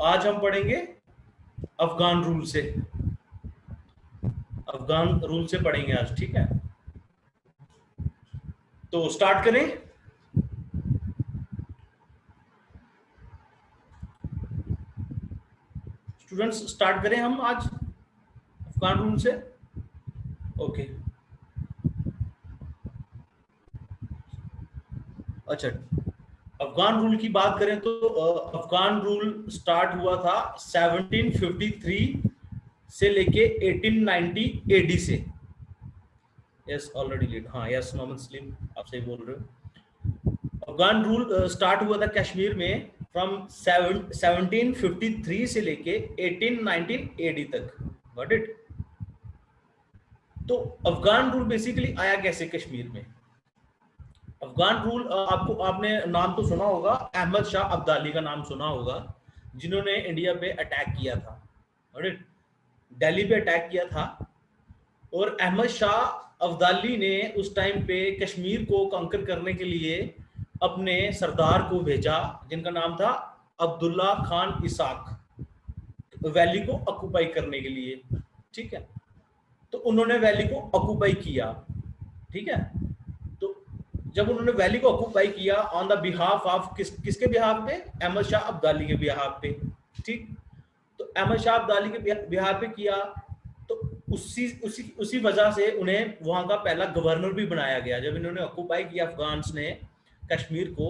आज हम पढ़ेंगे अफगान रूल से। अफगान रूल से पढ़ेंगे आज, ठीक है। तो स्टार्ट करें। स्टूडेंट्स स्टार्ट करें हम आज अफगान रूल से। ओके, अच्छा। अफगान रूल की बात करें तो अफगान रूल स्टार्ट हुआ था 1753 से लेके 1890 एडी से। यस ऑलरेडी लीड, हाँ यस मोहम्मद सलीम आप सही बोल रहे हो। अफगान रूल स्टार्ट हुआ था कश्मीर में फ्रॉम 1753 से लेके 1819 एडी तक। Got it. तो अफगान रूल बेसिकली आया कैसे कश्मीर में? अफगान रूल आपने नाम तो सुना होगा, अहमद शाह अब्दाली का नाम सुना होगा, जिन्होंने इंडिया पे अटैक किया था, राइट, दिल्ली पे अटैक किया था। और अहमद शाह अब्दाली ने उस टाइम पे कश्मीर को कंकर करने के लिए अपने सरदार को भेजा, जिनका नाम था अब्दुल्ला खान इसाक, वैली को ऑक्युपाई करने के लिए, ठीक है। तो उन्होंने वैली को ऑक्युपाई किया, ठीक है। तो जब उन्होंने वैली को ऑक्युपाई किया ऑन द बिहाफ ऑफ किसके बिहाफ पे? अहमद शाह अब्दाली के बिहाफ पे, ठीक। तो अहमद शाह अब्दाली के बिहाफ पे किया, तो उसी वजह से उन्हें वहां का पहला गवर्नर भी बनाया गया। जब इन्होंने ऑक्युपाई किया अफगान्स ने कश्मीर को,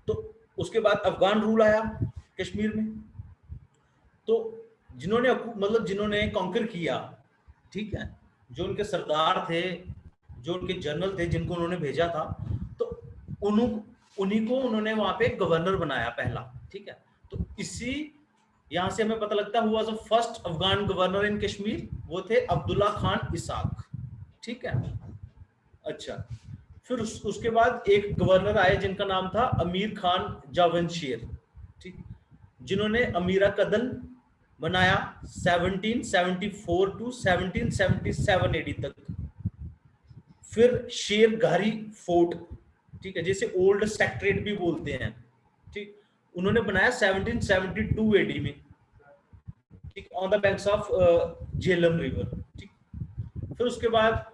तो उसके बाद अफगान रूल आया कश्मीर में। तो जिन्होंने कॉन्कर किया, ठीक है, जो उनके सरदार थे, जो उनके जनरल थे, जिनको उन्होंने भेजा था, तो उन्हीं को उन्होंने वहां पे गवर्नर बनाया पहला, ठीक है। तो इसी यहां से हमें पता लगता हुआ जो फर्स्ट अफगान गवर्नर इन कश्मीर वो थे अब्दुल्ला खान इसाक, ठीक है। अच्छा, फिर उसके बाद एक गवर्नर आए जिनका नाम था अमीर खान जावनशीर, ठीक, जिन्होंने अमीरा कदल बनाया 1774 टू 1777 एडी तक। फिर शेर घारी फोर्ट, ठीक है, जिसे ओल्ड सेक्रेटरीट भी बोलते हैं, ठीक, उन्होंने बनाया 1772 एडी में, ठीक, on the banks of Jhelum river, ठीक। फिर उसके बाद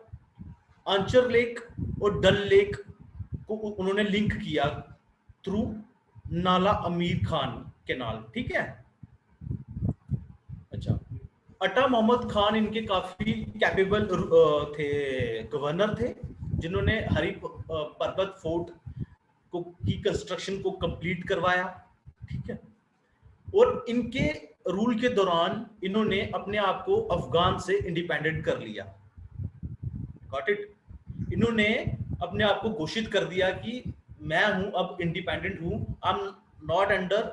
आंचर लेक और डल लेक को उन्होंने लिंक किया थ्रू नाला अमीर खान कैनाल, ठीक है। अच्छा, अटा मोहम्मद खान इनके काफी कैपेबल थे, गवर्नर थे, जिन्होंने हरी पर्वत फोर्ट की कंस्ट्रक्शन को कंप्लीट करवाया, ठीक है। और इनके रूल के दौरान इन्होंने अपने आप को अफगान से इंडिपेंडेंट कर लिया। Got it. इन्होंने अपने आप को घोषित कर दिया कि मैं हूं अब इंडिपेंडेंट हूं, I am not under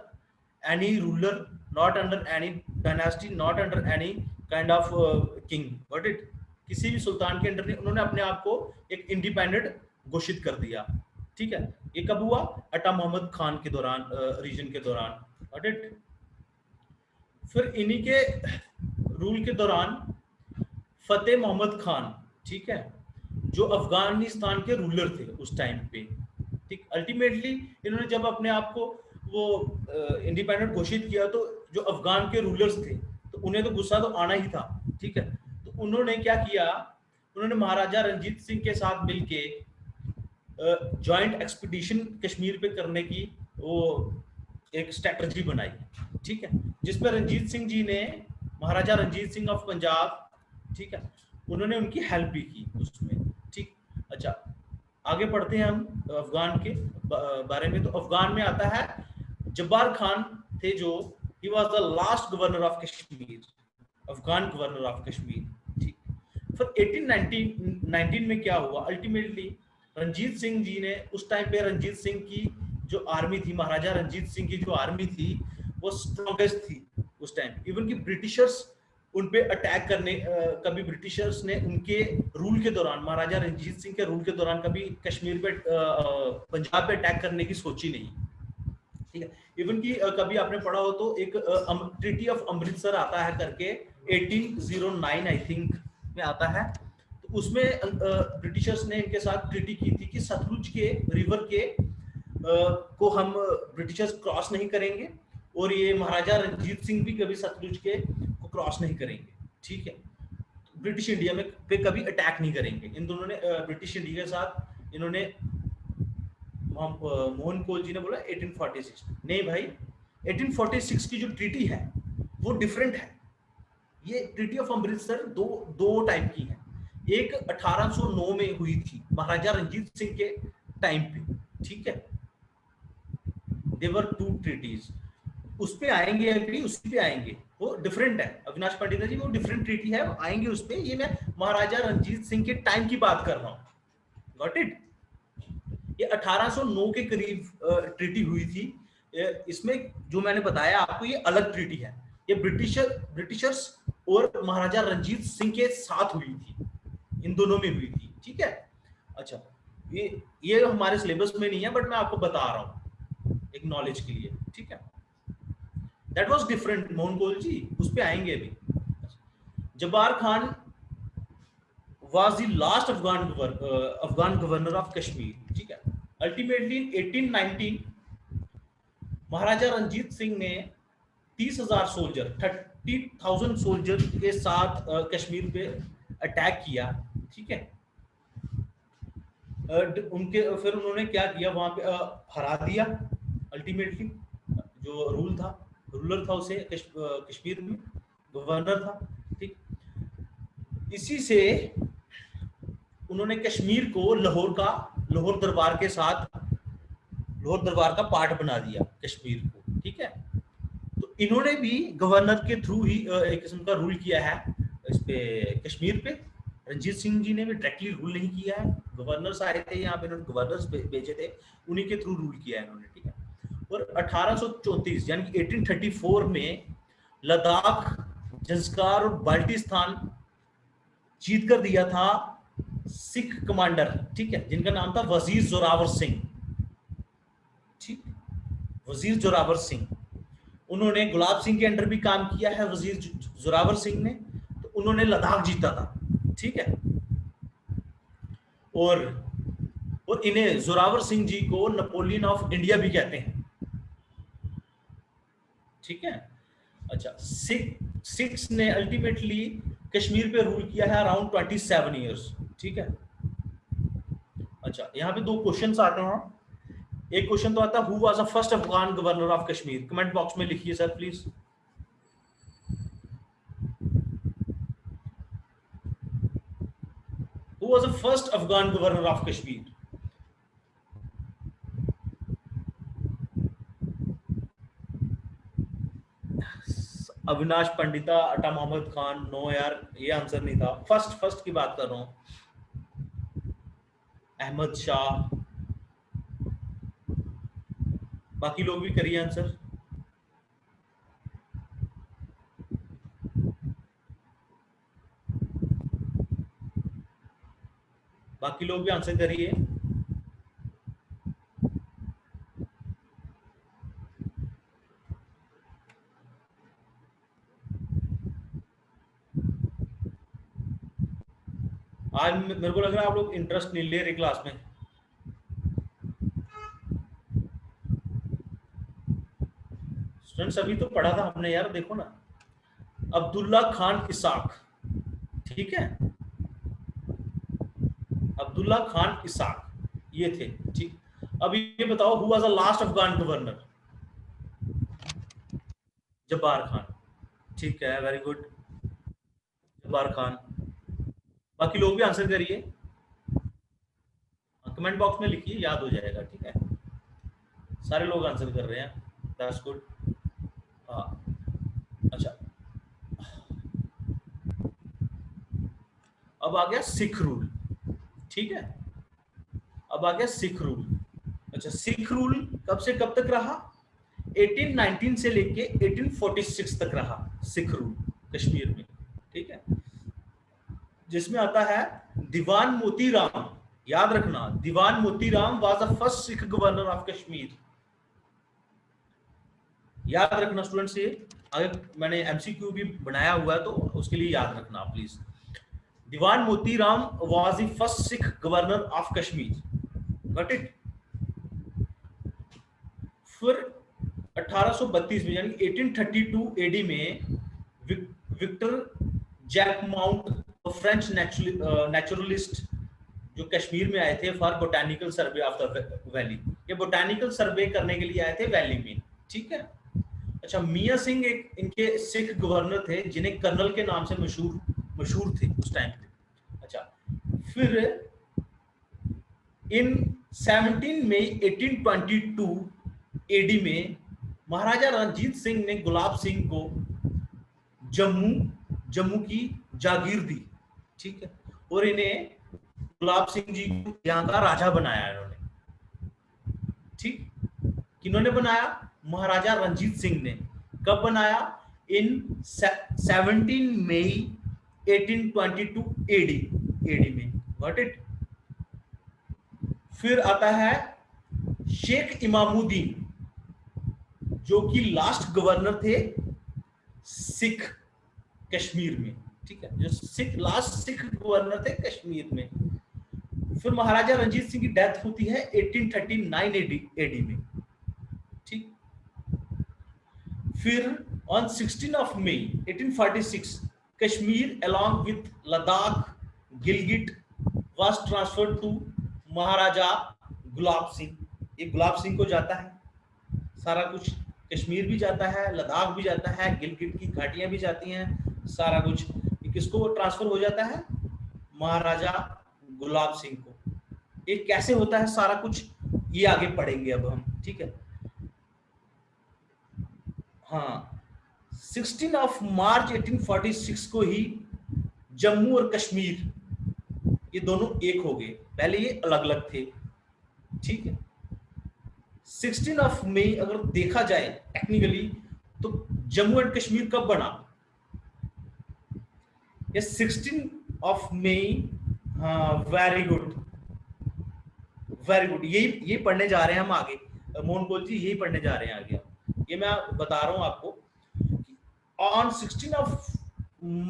any ruler, not under any dynasty, not under any kind of king. Got it. किसी भी सुल्तान के अंडर नहीं, उन्होंने अपने आप को एक इंडिपेंडेंट घोषित कर दिया, ठीक है। ये कब हुआ? अटा मोहम्मद खान के दौरान, रीजन के दौरान। Got it. फिर इन्हीं के रूल के दौरान फतेह मोहम्मद खान, ठीक है, जो अफगानिस्तान के रूलर थे उस टाइम पे, ठीक, अल्टीमेटली इन्होंने जब अपने आप को वो इंडिपेंडेंट घोषित किया, तो जो अफगान के रूलर्स थे तो उन्हें तो गुस्सा तो आना ही था, ठीक है। तो उन्होंने क्या किया, उन्होंने महाराजा रंजीत सिंह के साथ मिलके जॉइंट एक्सपीडिशन कश्मीर पे करने की वो एक स्ट्रेटजी बनाई, ठीक है, जिसमें रंजीत सिंह जी ने, महाराजा रंजीत सिंह ऑफ पंजाब, ठीक है, उन्होंने उनकी हेल्प भी की उसमें, ठीक। अच्छा, आगे पढ़ते हैं हम अफगान के बारे में। तो अफगान में आता है जब्बार खान थे, जो ही was the last governor of Kashmir, Afghan governor of Kashmir, ठीक। फिर 1819 में क्या हुआ, अल्टीमेटली रंजीत सिंह जी ने, उस टाइम पे रंजीत सिंह की जो आर्मी थी, महाराजा रंजीत सिंह की जो आर्मी थी वो स्ट्रॉन्गेस्ट थी उस टाइम। इवन की ब्रिटिशर्स उन पे अटैक करने, कभी ब्रिटिशर्स ने उनके रूल के दौरान, महाराजा रंजीत सिंह के रूल के दौरान कभी कश्मीर पे, पंजाब पे अटैक करने की सोची नहीं, ठीक है। इवन की कभी आपने पढ़ा हो तो एक ट्रीटी ऑफ अमृतसर आता है करके 1809 आई थिंक में आता है। तो उसमें ब्रिटिशर्स ने इनके साथ ट्रीटी की थी कि सतलुज के रिवर के को हम ब्रिटिशर्स क्रॉस नहीं करेंगे और ये महाराजा रंजीत सिंह भी कभी सतलुज के को क्रॉस नहीं करेंगे, ठीक है। ब्रिटिश इंडिया में पे कभी अटैक नहीं करेंगे। इन दोनों ने ब्रिटिश इंडिया के साथ इन्होंने मोहन कोल जी ने बोला 1846, नहीं भाई 1846 की जो ट्रीटी है वो डिफरेंट है। ये ट्रीटी ऑफ अमृतसर दो टाइप की है। एक 1809 में हुई थी महाराजा रंजीत सिंह के टाइम पे, ठीक है। देवर टू ट्रीटीज, उस पे आएंगे, अभी उस पे आएंगे, वो डिफरेंट है अविनाश पंडित जी, वो डिफरेंट ट्रीटी है, आएंगे उस पे। ये मैं महाराजा रंजीत सिंह के टाइम की बात कर रहा हूँ, गॉट इट। ये 1809 के करीब ट्रीटी हुई थी। इसमें जो मैंने बताया आपको ये अलग ट्रीटी है, ये ब्रिटिशर्स और महाराजा रंजीत सिंह के साथ हुई थी, इन दोनों में हुई थी, ठीक है। अच्छा, ये हमारे सिलेबस में नहीं है बट मैं आपको बता रहा हूँ एक नॉलेज के लिए, ठीक है। That was different Mohan Kaul जी, उस पे आएंगे अभी। Jabbar Khan was the last Afghan governor of Kashmir, ठीक है। अल्टीमेटली इन 1819 महाराजा रंजीत सिंह ने 30,000 सोल्जर 30,000 सोल्जर के साथ कश्मीर पे अटैक किया, ठीक है। उनके फिर उन्होंने क्या किया, वहां पे हरा दिया अल्टीमेटली। जो रूलर था उसे कश्मीर में गवर्नर था, ठीक। इसी से उन्होंने कश्मीर को लाहौर दरबार के साथ, लाहौर दरबार का पार्ट बना दिया कश्मीर को, ठीक है। तो इन्होंने भी गवर्नर के थ्रू ही एक किस्म का रूल किया है इस पे कश्मीर पे। रंजीत सिंह जी ने भी डायरेक्टली रूल नहीं किया है, गवर्नर्स आए थे यहाँ पे, इन्होंने गवर्नर्स भेजे थे, उन्हीं के थ्रू रूल किया है इन्होंने, ठीक है। और 1834 यानी कि 1834 में लद्दाख, जंस्कार और बाल्टिस्तान जीत कर दिया था सिख कमांडर, ठीक है, जिनका नाम था वजीर जोरावर सिंह, ठीक। वजीर जोरावर सिंह, उन्होंने गुलाब सिंह के अंडर भी काम किया है वजीर जोरावर सिंह ने, तो उन्होंने लद्दाख जीता था, ठीक है। और इन्हें जोरावर सिंह जी को नेपोलियन ऑफ इंडिया भी कहते हैं, ठीक है। अच्छा, सिक्स ने अल्टीमेटली कश्मीर पे रूल किया है अराउंड 27 इयर्स, ठीक है। अच्छा, यहाँ पे दो क्वेश्चंस आते हैं। एक क्वेश्चन तो आता है, who was the first Afghan governor of Kashmir? Comment box में लिखिए sir please. Who was the first Afghan governor of Kashmir? Avinash Pandita, अटा मोहम्मद खान, नो यार ये आंसर नहीं था। फर्स्ट की बात कर रहा हूं। अहमद शाह, बाकी लोग भी करिए आंसर। बाकी लोग भी आंसर करिए। आज मेरे को लग रहा है आप लोग इंटरेस्ट नहीं ले रहे क्लास में। स्टूडेंट्स अभी तो पढ़ा था हमने यार, देखो ना, अब्दुल्ला खान इसाक, ठीक है, अब्दुल्ला खान इसाक ये थे, ठीक। अब ये बताओ who was the last Afghan governor? Jabbar Khan, ठीक है, वेरी गुड, जब्बार खान। बाकी लोग भी आंसर करिए, कमेंट बॉक्स में लिखिए, याद हो जाएगा, ठीक है। सारे लोग आंसर कर रहे हैं, दैट्स गुड। हाँ, अच्छा, अब आ गया सिख रूल, ठीक है। अब आ गया सिख रूल। अच्छा, सिख रूल कब से कब तक रहा? 1819 से लेके 1846 तक रहा सिख रूल कश्मीर में, ठीक है। जिसमें आता है दीवान मोती राम, याद रखना, दीवान Moti Ram was the first Sikh governor of Kashmir. याद रखना स्टूडेंट्स, ये आगे मैंने एमसीक्यू भी बनाया हुआ है तो उसके लिए याद रखना please. Diwan Moti Ram was the first Sikh governor of Kashmir, got it. फिर 1832 में यानी 1832 एडी में Victor Jacquemont, French naturalist जो कश्मीर में आए थे for botanical survey of the valley. ये बोटानिकल सर्वे करने के लिए आए थे वैली में, ठीक है। अच्छा, मियां सिंह एक इनके सिख गवर्नर थे जिन्हें कर्नल के नाम से मशहूर थे उस टाइम पे। अच्छा, फिर इन 17 मई 1822 एडी में महाराजा रणजीत सिंह ने गुलाब सिंह को जम्मू की जागीर दी, ठीक है, और इन्हें गुलाब सिंह जी को यहाँ का राजा बनाया इन्होंने, ठीक। किन्होंने बनाया? महाराजा रणजीत सिंह ने। कब बनाया? इन 17 मई 1822 एडी में, गॉट इट। फिर आता है शेख इमामुद्दीन जो कि लास्ट गवर्नर थे सिख कश्मीर में, ठीक है, जो लास्ट सिख गवर्नर थे कश्मीर में। फिर महाराजा रणजीत सिंह की डेथ होती है 1839 एडी में, ठीक। फिर on 16 of May 1846 Kashmir along with Ladakh, Gilgit was transferred to Maharaja Gulab Singh. ये गुलाब सिंह को जाता है सारा कुछ, कश्मीर भी जाता है, लद्दाख भी जाता है, गिलगिट की घाटियां भी जाती हैं, सारा कुछ किसको ट्रांसफर हो जाता है? महाराजा गुलाब सिंह को। ये कैसे होता है सारा कुछ, ये आगे पढ़ेंगे अब हम, ठीक है। हाँ, 16 ऑफ मार्च 1846 को ही जम्मू और कश्मीर ये दोनों एक हो गए, पहले ये अलग अलग थे, ठीक है। 16 ऑफ मई अगर देखा जाए टेक्निकली तो जम्मू एंड कश्मीर कब बना? ये 16 ऑफ मई। हाँ, वेरी गुड वेरी गुड, यही पढ़ने जा रहे हैं हम आगे, मोहन कोल जी, यही पढ़ने जा रहे हैं आगे। ये मैं बता रहा हूं आपको, on 16 of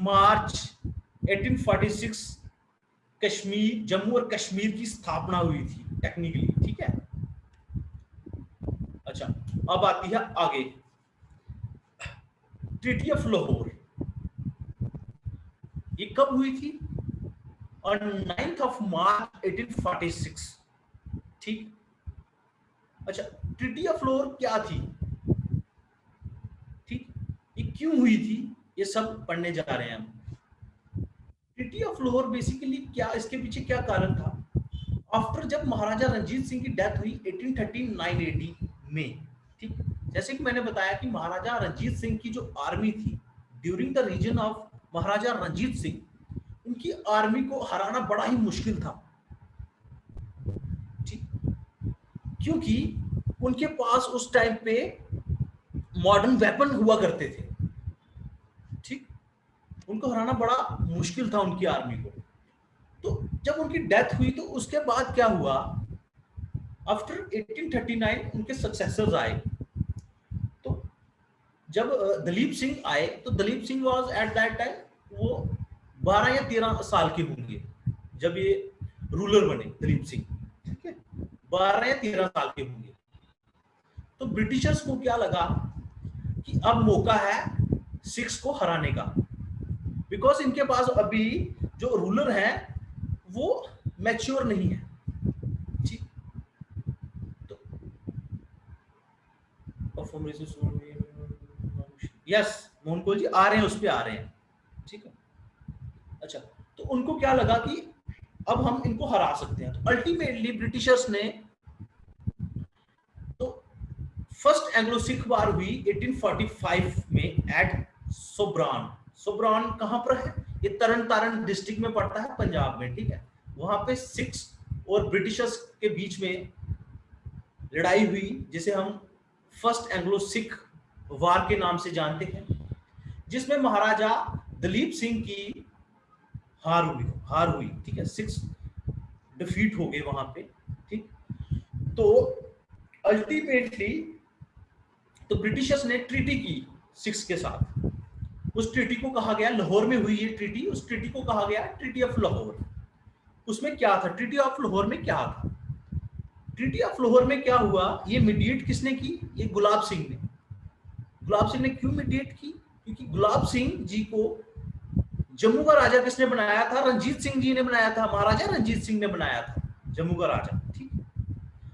March 1846 Kashmir, Jammu और कश्मीर की स्थापना हुई थी टेक्निकली, ठीक है। अच्छा, अब आती है आगे ट्रीटी ऑफ लाहौर। ये कब हुई थी? ऑन 9th ऑफ मार्च 1846, ठीक। अच्छा, ट्रीटी ऑफ लाहौर क्या थी, ठीक, ये क्यों हुई थी, ये सब पढ़ने जा रहे हैं हम। ट्रीटी ऑफ लाहौर बेसिकली क्या, इसके पीछे क्या कारण था? आफ्टर जब महाराजा रणजीत सिंह की डेथ हुई 1839 एडी में, ठीक, जैसे कि मैंने बताया कि महाराजा रणजीत सिंह की जो आर्मी थी ड्यूरिंग द रीजन ऑफ महाराजा रणजीत सिंह, उनकी आर्मी को हराना बड़ा ही मुश्किल था, ठीक, क्योंकि उनके पास उस टाइम पे मॉडर्न वेपन हुआ करते थे, ठीक, उनको हराना बड़ा मुश्किल था उनकी आर्मी को। तो जब उनकी डेथ हुई तो उसके बाद क्या हुआ? आफ्टर 1839 उनके सक्सेसर्स आए। तो जब दलीप सिंह आए तो Dalip Singh was at that time वो 12 या 13 साल के होंगे जब ये रूलर बने दलीप सिंह, ठीक है, 12 या 13 साल के होंगे। तो ब्रिटिशर्स को क्या लगा कि अब मौका है सिख्स को हराने का, बिकॉज इनके पास अभी जो रूलर है वो मैच्योर नहीं है, ठीक। तो यस मोहन कोल जी आ रहे हैं, उस पे आ रहे हैं, ठीक है। अच्छा, तो उनको क्या लगा कि अब हम इनको हरा सकते हैं। तो अल्टीमेटली ब्रिटिशर्स ने, तो फर्स्ट एंग्लो सिख वार हुई 1845 में एट सोब्रान। सोब्रान कहां पर है? ये तरन तारण डिस्ट्रिक्ट में पड़ता है पंजाब में, ठीक है। वहां पे सिख्स और ब्रिटिशर्स के बीच में लड़ाई हुई जिसे हम फर्स्ट एंग्लो सिख वार के नाम से जानते हैं, जिसमें महाराजा दलीप सिंह की हार हुई, ठीक है, सिक्स डिफीट हो गए वहां पे, ठीक। तो अल्टीमेटली तो ब्रिटिशर्स ने ट्रीटी की सिक्स के साथ। उस ट्रीटी को कहा गया, लाहौर में हुई ये ट्रीटी, उस ट्रीटी को कहा गया ट्रीटी ऑफ लाहौर। उसमें क्या था? ट्रीटी ऑफ लाहौर में क्या था? ट्रीटी ऑफ लाहौर में क्या हुआ? ये मीडिएट किसने की? ये गुलाब सिंह ने। गुलाब सिंह ने क्यों मीडिएट की? क्योंकि गुलाब सिंह जी को जम्मू का राजा किसने बनाया था? रंजीत सिंह जी ने बनाया था, महाराजा रंजीत सिंह ने बनाया था जम्मू का राजा। ठीक,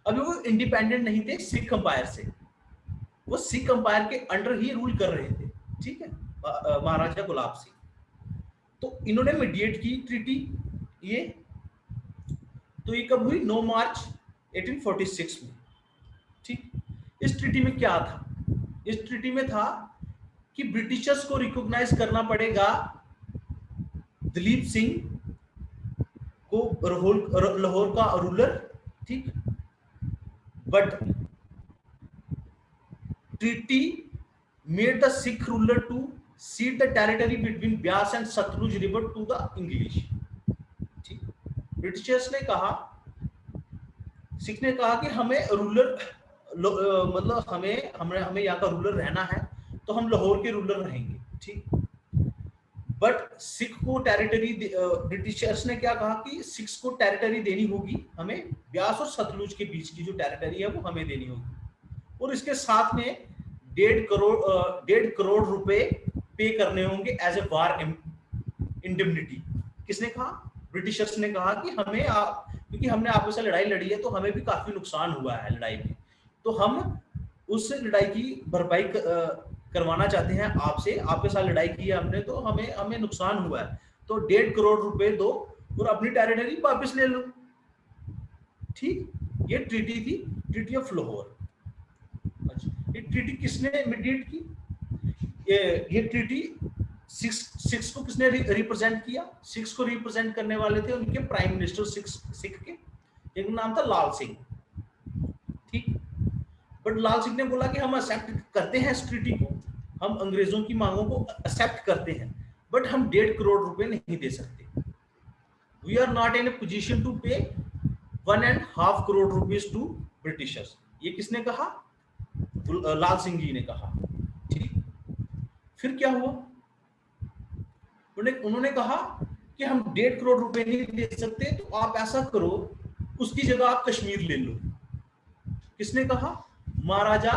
अभी वो इंडिपेंडेंट नहीं थे सिख अंपायर से, वो सिख अंपायर के अंडर ही रूल कर रहे थे। ठीक है, महाराजा गुलाब सिंह। तो इन्होंने मीडिएट की ट्रीटी ये, तो ये कब हुई? 9 मार्च 1846 में। ठीक, इस ट्रीटी में क्या था? इस ट्रीटी में था कि ब्रिटिशर्स को रिकॉग्नाइज करना पड़ेगा दलीप सिंह को लाहौर का रूलर। ठीक, but treaty made the Sikh ruler to cede the territory between Beas and Sutlej river to the English. ठीक, ब्रिटिशर्स ने कहा, सिख ने कहा कि हमें रूलर मतलब हमें यहाँ का रूलर रहना है, तो हम लाहौर के रूलर रहेंगे। ठीक, बट सिख को टेरिटरी, ब्रिटिशर्स ने क्या कहा कि सिख को टेरिटरी देनी होगी हमें, ब्यास और सतलुज के बीच की जो टेरिटरी है वो हमें देनी होगी, और इसके साथ में 1.5 करोड़ रुपए पे करने होंगे एज ए वार इंडेमनिटी। किसने कहा? ब्रिटिशर्स ने कहा कि हमें क्योंकि हमने आपस में लड़ाई लड़ी है तो हमें भी काफी नुकसान हुआ है लड़ाई में, तो हम उस लड़ाई की भरपाई करवाना चाहते हैं आपसे, आपके साथ लड़ाई की है हमने, तो हमें नुकसान हुआ है, तो 1.5 करोड़ रुपए दो और अपनी टेरिटरी वापस ले लो। ठीक, ये ट्रीटी थी, ट्रीटी ऑफ लाहौर। अच्छा, ये ट्रीटी किसने मीडिएट की? ये ट्रीटी सिक्स को किसने रिप्रेजेंट किया? सिक्स को रिप्रेजेंट करने वाले थे उनके प्राइम मिनिस्टर सिख के, एक नाम था लाल सिंह। ठीक, बट लाल सिंह ने बोला कि हम एक्सेप्ट करते हैं इस ट्रीटी को, हम अंग्रेजों की मांगों को एक्सेप्ट करते हैं, बट हम 1.5 करोड़ रुपए नहीं दे सकते। We are not in a position to pay 1.5 crore rupees to Britishers. ये किसने कहा? लाल सिंह जी ने कहा। ठीक, फिर क्या हुआ? उन्होंने कहा कि हम 1.5 करोड़ रुपए नहीं दे सकते, तो आप ऐसा करो, उसकी जगह आप कश्मीर ले लो। किसने कहा? महाराजा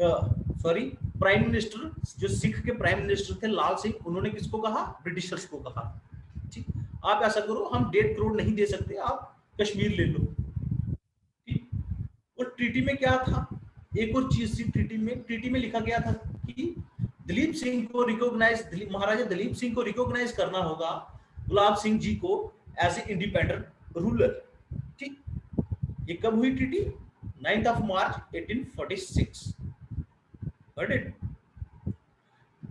प्राइम मिनिस्टर, जो सिख के प्राइम मिनिस्टर थे लाल सिंह, उन्होंने किसको कहा? ब्रिटिशर्स को कहा। ठीक, आप ऐसा करो, हम 1.5 करोड़ नहीं दे सकते, आप कश्मीर ले लो। ठीक, और ट्रीटी में क्या था? एक और चीज थी ट्रीटी में लिखा गया था कि दलीप सिंह को रिकॉग्नाइज, महाराजा दलीप सिंह को रिकॉग्नाइज करना होगा गुलाब सिंह जी को एज ए इंडिपेंडेंट रूलर। ठीक, ये कब हुई ट्रीटी? 9 मार्च 1846। Got it?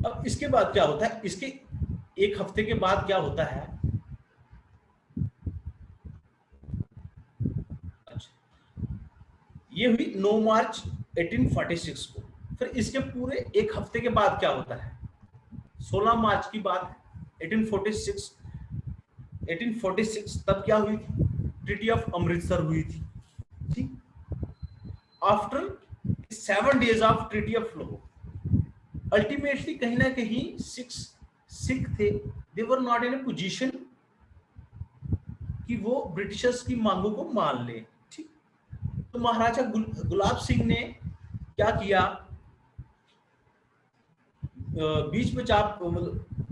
अब इसके बाद क्या होता है? इसके एक हफ्ते के बाद क्या होता है? अच्छा, ये हुई 9 मार्च 1846 को। फिर इसके पूरे एक हफ्ते के बाद क्या होता है? 16 मार्च की बात है, 1846। तब क्या हुई थी? ट्रीटी ऑफ अमृतसर हुई थी। ठीक, after 7 days of treaty of Lahore, ultimately कहीं ना कहीं सिख थे, दे were not in a position कि वो ब्रिटिशर्स की मांगों को मान ले। ठीक, तो महाराजा गुलाब सिंह ने क्या किया? बीच में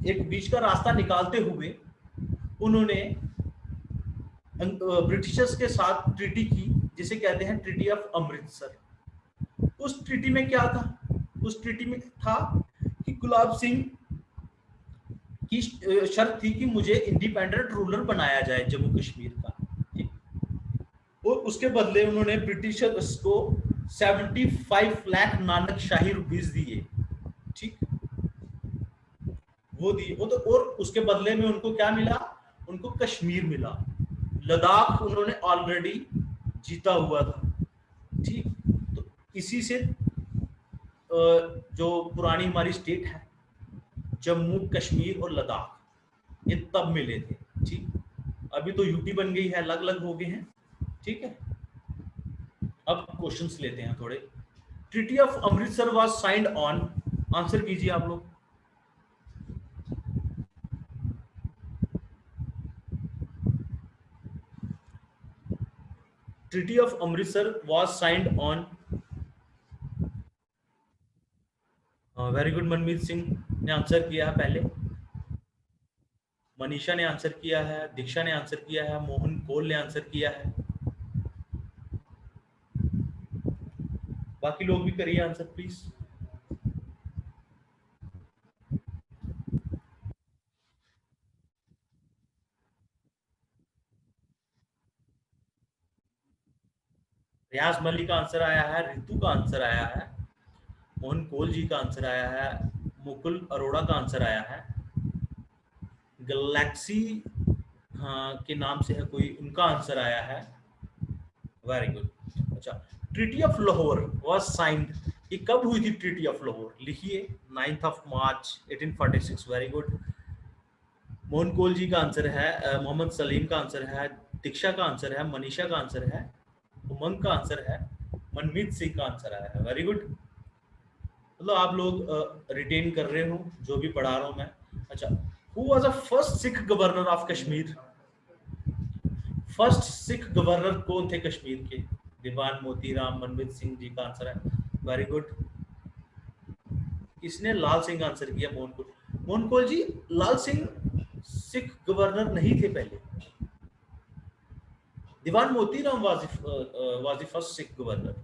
एक बीच का रास्ता निकालते हुए उन्होंने ब्रिटिशर्स के साथ ट्रीटी की, जिसे कहते हैं ट्रीटी ऑफ अमृतसर। उस ट्रीटी में क्या था? उस ट्रीटी में था कि गुलाब सिंह की शर्त थी कि मुझे इंडिपेंडेंट रूलर बनाया जाए जम्मू कश्मीर का। ठीक, और उसके बदले उन्होंने ब्रिटिशर्स को 75 लाख नानक शाही रुपीज दिए। ठीक, वो दिए, वो तो, और उसके बदले में उनको क्या मिला? उनको कश्मीर मिला। लद्दाख उन्होंने ऑलरेडी जीता हुआ था। ठीक, तो इसी से जो पुरानी हमारी स्टेट है, जम्मू कश्मीर और लद्दाख, ये तब मिले थे। ठीक, अभी तो यूटी बन गई है, अलग अलग हो गए हैं। ठीक है, अब क्वेश्चंस लेते हैं थोड़े। Treaty of Amritsar was signed on, answer कीजिए आप लोग। Treaty of Amritsar was signed on very good, Manmeet Singh ने आंसर किया है पहले, मनीषा ने आंसर किया है, दीक्षा ने आंसर किया है, मोहन कोल ने आंसर किया है। बाकी लोग भी करिए आंसर प्लीज। रियाज मलिक का आंसर आया है, रितु का आंसर आया है, मोहन कोल जी का आंसर आया है, मुकुल अरोड़ा का आंसर आया है, गैलेक्सी हाँ के नाम से है कोई, उनका आंसर आया है। Very good. अच्छा, treaty of Lahore was signed, ये कब हुई थी ट्रीटी ऑफ लाहौर? लिखिए 9th of March 1846। Very good. Mohan Kaul ji का आंसर है, मोहम्मद सलीम का आंसर है, दीक्षा का आंसर है, मनीषा का आंसर है, उमंग का आंसर है, मनमीत सिंह का आंसर आया है। वेरी गुड, मतलब आप लोग रिटेन कर रहे हो जो भी पढ़ा रहा हूं मैं। अच्छा, who was the first Sikh governor of Kashmir? First Sikh governor कौन थे कश्मीर के? दीवान मोतीराम, मनमीत सिंह जी का आंसर है। Very good. किसने? लाल सिंह आंसर किया, मोहन कोल। मोहन कोल जी, लाल सिंह सिख गवर्नर नहीं थे पहले, Diwan Motiram was the first Sikh governor.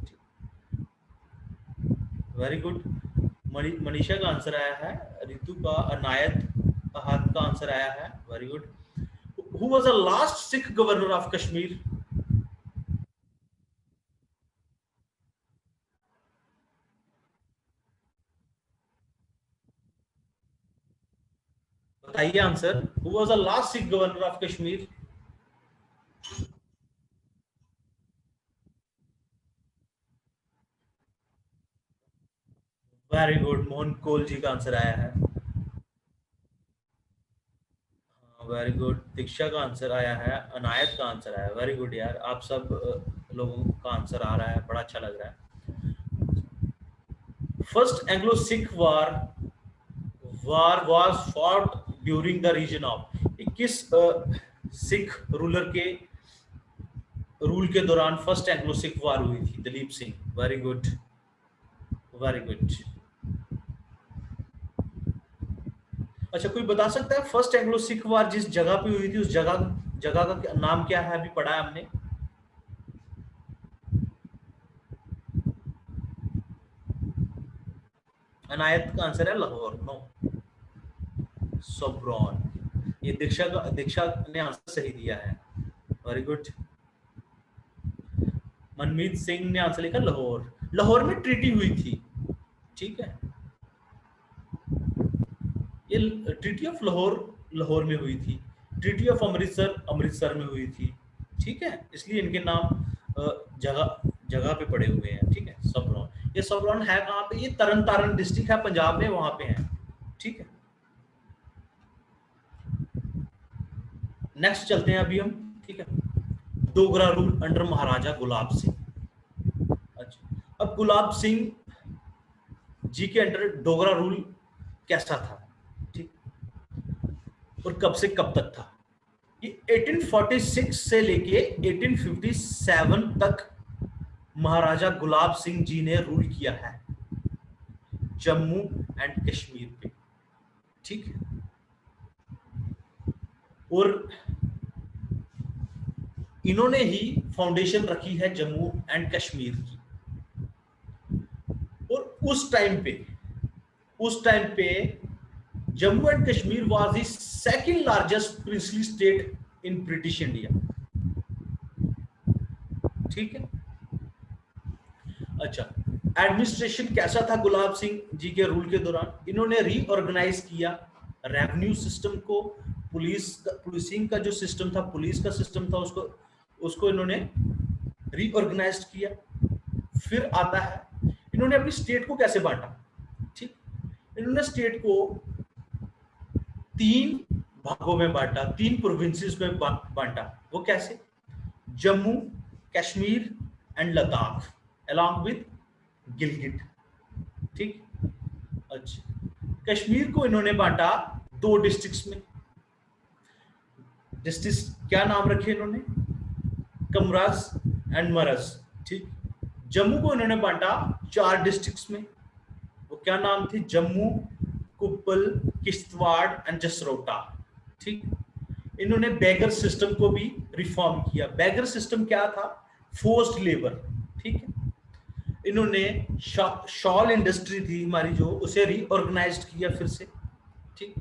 Very good. Manisha का आंसर आया है, रितु का, अनायत अहाद का आंसर आया है। Very good. Who was the last Sikh governor of Kashmir? बताइए answer. Who was the last Sikh governor of Kashmir? Very good, Mohan Kaul ji का आंसर आया है। Very good. दीक्षा का आंसर आया है, अनायत का आंसर आया है। वेरी गुड यार, आप सब लोगों का आंसर आ रहा है, बड़ा अच्छा लग रहा है। First Anglo Sikh war was fought during the reason of, किस सिख रूलर के रूल के दौरान फर्स्ट एंग्लो सिख वार हुई थी? Dalip Singh. Very good, very good. अच्छा, कोई बता सकता है फर्स्ट एंग्लो सिख वार जिस जगह पे हुई थी, उस जगह जगह का नाम क्या है? अभी पढ़ा है हमने। अनायत का आंसर है लाहौर। नो, सोब्रॉन। ये दीक्षा ने आंसर सही दिया है। Very good. मनमीत सिंह ने आंसर लिखा लाहौर। लाहौर में ट्रीटी हुई थी, ठीक है। ये ट्रीटी ऑफ लाहौर लाहौर में हुई थी, ट्रीटी ऑफ अमृतसर अमृतसर में हुई थी, ठीक है। इसलिए इनके नाम जगह जगह पे पड़े हुए हैं, ठीक है। सबरौन, ये सबरौन है कहाँ पे? ये तरन तारण डिस्ट्रिक्ट है पंजाब में, वहां पे है, ठीक है। नेक्स्ट चलते हैं अभी हम, ठीक है। डोगरा रूल अंडर महाराजा गुलाब सिंह। अच्छा, अब गुलाब सिंह जी के अंडर डोगरा रूल कैसा था, ठीक, और कब से कब तक था? ये 1846 से लेके 1857 तक महाराजा गुलाब सिंह जी ने रूल किया है जम्मू एंड कश्मीर पे, ठीक है। और इन्होंने ही फाउंडेशन रखी है जम्मू एंड कश्मीर की। और उस टाइम पे Jammu and Kashmir was the second largest princely state in British India, ठीक है। अच्छा, एडमिनिस्ट्रेशन कैसा था गुलाब सिंह जी के रूल के दौरान? इन्होंने रीऑर्गेनाइज किया रेवेन्यू सिस्टम को, पुलिसिंग का जो सिस्टम था, पुलिस का सिस्टम था, उसको उसको इन्होंने रीऑर्गेनाइज किया। फिर आता है इन्होंने अपनी स्टेट को कैसे बांटा, ठीक। इन्होंने स्टेट को 3 भागों में बांटा, 3 प्रोविंसेस में बांटा। वो कैसे? Jammu, Kashmir and Ladakh, along with Gilgit, ठीक। अच्छा, कश्मीर को इन्होंने बांटा 2 डिस्ट्रिक्ट्स में। डिस्ट्रिक्ट क्या नाम रखे इन्होंने? कमरास एंड मरस, ठीक। जम्मू को इन्होंने बांटा 4 डिस्ट्रिक्ट्स में। वो क्या नाम थी, जम्मू, कुप्पल, किश्तवाड़ एंड जसरोटा। ठीक, इन्होंने बेगर सिस्टम को भी रिफॉर्म किया। बेगर सिस्टम क्या था, फोर्स्ड लेबर। ठीक है, इन्होंने शॉल इंडस्ट्री थी हमारी जो, उसे रीऑर्गेनाइज किया फिर से। ठीक,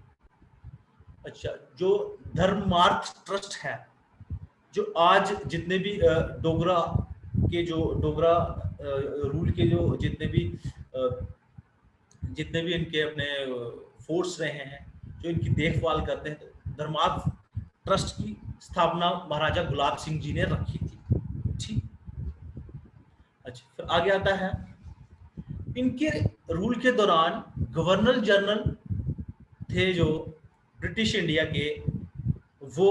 अच्छा, जो धर्मार्थ ट्रस्ट है, जो आज जितने भी डोगरा के जो डोगरा रूल के जो जितने भी इनके अपने फोर्स रहे हैं, जो इनकी देखभाल करते हैं, तो धर्मार्थ ट्रस्ट की स्थापना महाराजा गुलाब सिंह जी ने रखी थी। ठीक, अच्छा, फिर आगे आता है, इनके रूल के दौरान गवर्नर जनरल थे जो ब्रिटिश इंडिया के, वो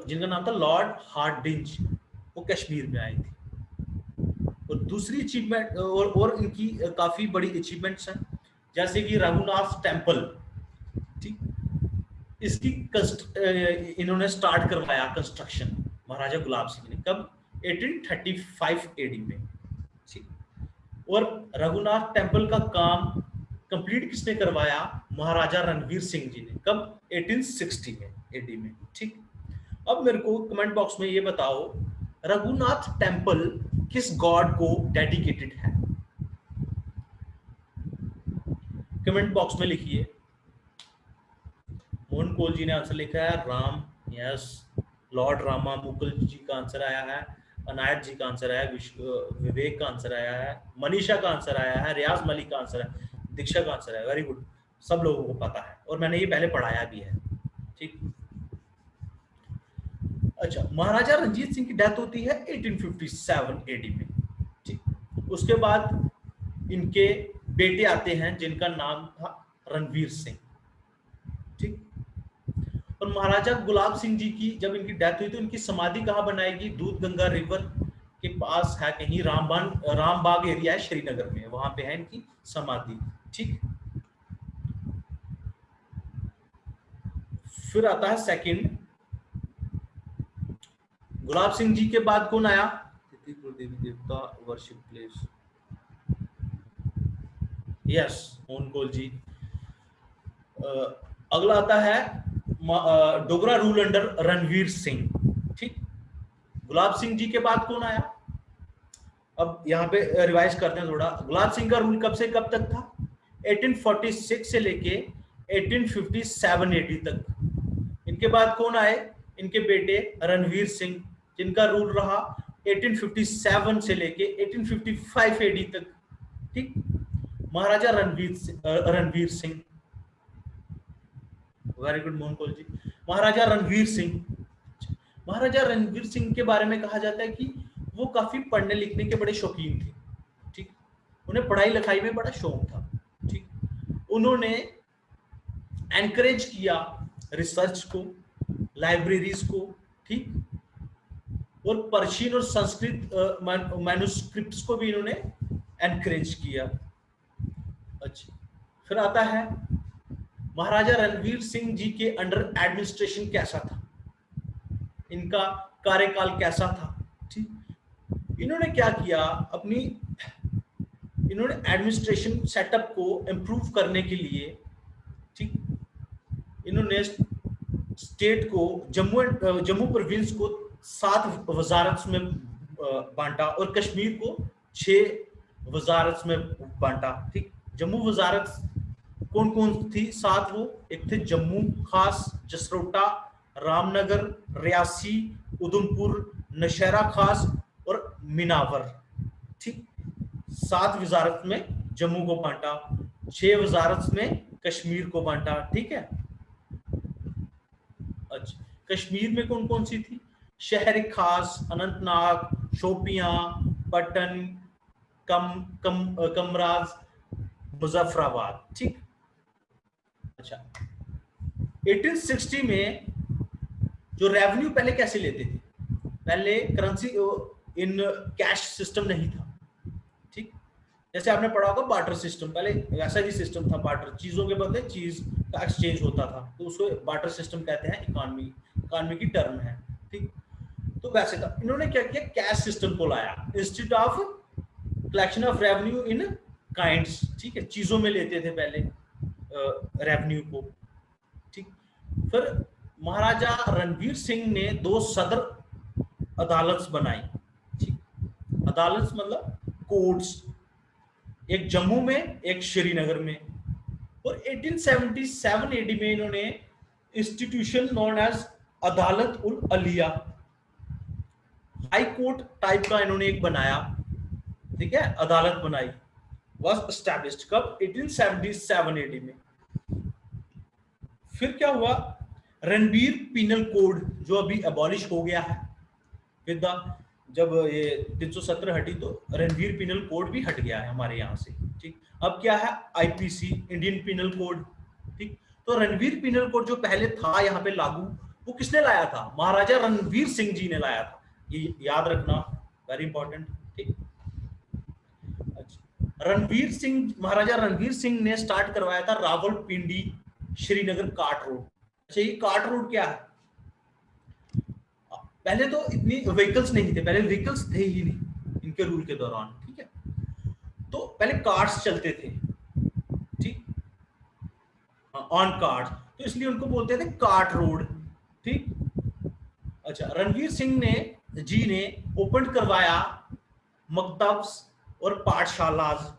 जिनका नाम था लॉर्ड हार्डिंज, वो कश्मीर में आए थे। और दूसरी अचीवमेंट और इनकी काफी बड़ी अचीवमेंट्स हैं, जैसे कि रघुनाथ टेम्पल। ठीक, इसकी इन्होंने स्टार्ट करवाया कंस्ट्रक्शन महाराजा गुलाब सिंह ने, कब, 1835 एडी में। ठीक, और रघुनाथ टेम्पल का काम कंप्लीट किसने करवाया, महाराजा रणवीर सिंह जी ने, कब, 1860 में एडी में। ठीक, अब मेरे को कमेंट बॉक्स में ये बताओ, रघुनाथ टेम्पल किस गॉड को डेडिकेटेड है, कमेंट बॉक्स में लिखिए। मोहन कोल जी ने आंसर लिखा है राम, यस। लॉर्ड रामा मुकुल जी का आंसर आया है, अनायत जी का आंसर आया है, विवेक का आंसर आया है, मनीषा का आंसर आया है, रियाज मलिक का आंसर है, दीक्षा का आंसर है। वेरी गुड, सब लोगों को पता है और मैंने ये पहले पढ़ाया भी है। ठीक, अच्छा, महाराजा रंजीत सिंह की डेथ होती है 1857 एडी में। ठीक, उसके बाद इनके बेटे आते हैं जिनका नाम था रणवीर सिंह। ठीक, और महाराजा गुलाब सिंह जी की जब इनकी डेथ हुई तो इनकी समाधि कहाँ बनाएगी, दूध गंगा रिवर के पास है कहीं, रामबाग एरिया है श्रीनगर में, वहां पे है इनकी समाधि। ठीक, फिर आता है सेकंड, गुलाब सिंह जी के बाद कौन आया, देवी देवता worship place, yes, Mohan Kaul जी। अगला आता है डोगरा रूल अंडर रणवीर सिंह। ठीक, गुलाब सिंह जी के बाद कौन आया, अब यहाँ पे रिवाइज करते हैं थोड़ा। गुलाब सिंह का रूल कब से कब तक था, 1846 से लेके 1857 एडी तक। इनके बाद कौन आए, इनके बेटे रणवीर सिंह, जिनका रूल रहा 1857 से लेके 1855 एडी तक। ठीक, महाराजा रणवीर सिंह, वेरी गुड मोहन कोल जी। महाराजा रणवीर सिंह, महाराजा रणवीर सिंह के बारे में कहा जाता है कि वो काफी पढ़ने लिखने के बड़े शौकीन थे। ठीक, उन्हें पढ़ाई लिखाई में बड़ा शौक था। ठीक, उन्होंने एनकरेज किया रिसर्च को, लाइब्रेरीज को। ठीक, और पर्शियन और संस्कृत मैन्युस्क्रिप्ट्स को भी इन्होंने एनकरेज किया। अच्छा, फिर आता है महाराजा रणवीर सिंह जी के अंडर एडमिनिस्ट्रेशन कैसा था, इनका कार्यकाल कैसा था। ठीक, इन्होंने क्या किया, इन्होंने एडमिनिस्ट्रेशन सेटअप को इंप्रूव करने के लिए, ठीक, इन्होंने स्टेट को, जम्मू प्रोविंस को 7 वजारत में बांटा और कश्मीर को 6 वजारत में बांटा। ठीक, जम्मू वजारत कौन कौन थी, 7 वो, एक थे जम्मू खास, जसरोटा, रामनगर, रियासी, उधमपुर, नौशहरा खास और मिनावर। ठीक, 7 वजारत में जम्मू को बांटा, 6 वजारत में कश्मीर को बांटा। ठीक है, अच्छा, कश्मीर में कौन कौन सी थी, शहर खास, अनंतनाग, शोपियां, पटन, कमराज, मुजफ्फराबाद। ठीक, अच्छा, 1860 में जो रेवेन्यू पहले कैसे लेते थे, पहले करेंसी इन कैश सिस्टम नहीं था। ठीक, जैसे आपने पढ़ा होगा बार्टर सिस्टम, पहले वैसा ही सिस्टम था, बार्टर, चीजों के बदले चीज का एक्सचेंज होता था, तो उसको बार्टर सिस्टम कहते हैं, इकोनॉमी की टर्म है। ठीक, तो वैसे था। इन्होंने क्या किया, कैश सिस्टम को लाया, institute of collection of revenue in kinds, ठीक है, चीजों में लेते थे पहले रेवेन्यू को, ठीक। फिर महाराजा रणवीर सिंह ने 2 सदर अदालत बनाई, ठीक। अदालत मतलब कोर्ट्स, एक जम्मू में एक श्रीनगर में। और 1877 एडी में इन्होंने इंस्टीट्यूशन नोन एज अदालत उल अलिया, हाई कोर्ट टाइप का इन्होंने एक बनाया, ठीक है, अदालत बनाई, वाज एस्टैब्लिश्ड कब, 1877 एडी में। फिर क्या हुआ, रणवीर पीनल कोड जो अभी अबॉलिश हो गया है विद द, जब ये 370 हटी तो रणवीर पीनल कोड भी हट गया है हमारे यहाँ से, ठीक। अब क्या है, आईपीसी, इंडियन पीनल कोड, ठीक। तो रणवीर पीनल कोड जो पहले था यहाँ पे लागू, वो किसने लाया था, महाराजा रणवीर सिंह जी ने लाया था, ये याद रखना, वेरी इंपॉर्टेंट, ठीक। अच्छा, रणवीर सिंह, महाराजा रणवीर सिंह ने स्टार्ट करवाया था रावलपिंडी श्रीनगर काट रोड। अच्छा, ये काट रोड क्या है, पहले तो इतनी व्हीकल्स नहीं थे, पहले व्हीकल्स थे ही नहीं इनके रूल के दौरान, ठीक है। तो पहले कार्स चलते थे, ठीक, ऑन कार्स, तो इसलिए उनको बोलते थे काट रोड, ठीक। अच्छा, रणवीर सिंह ने जी ने ओपन करवाया मकतब्स और पाठशालाज,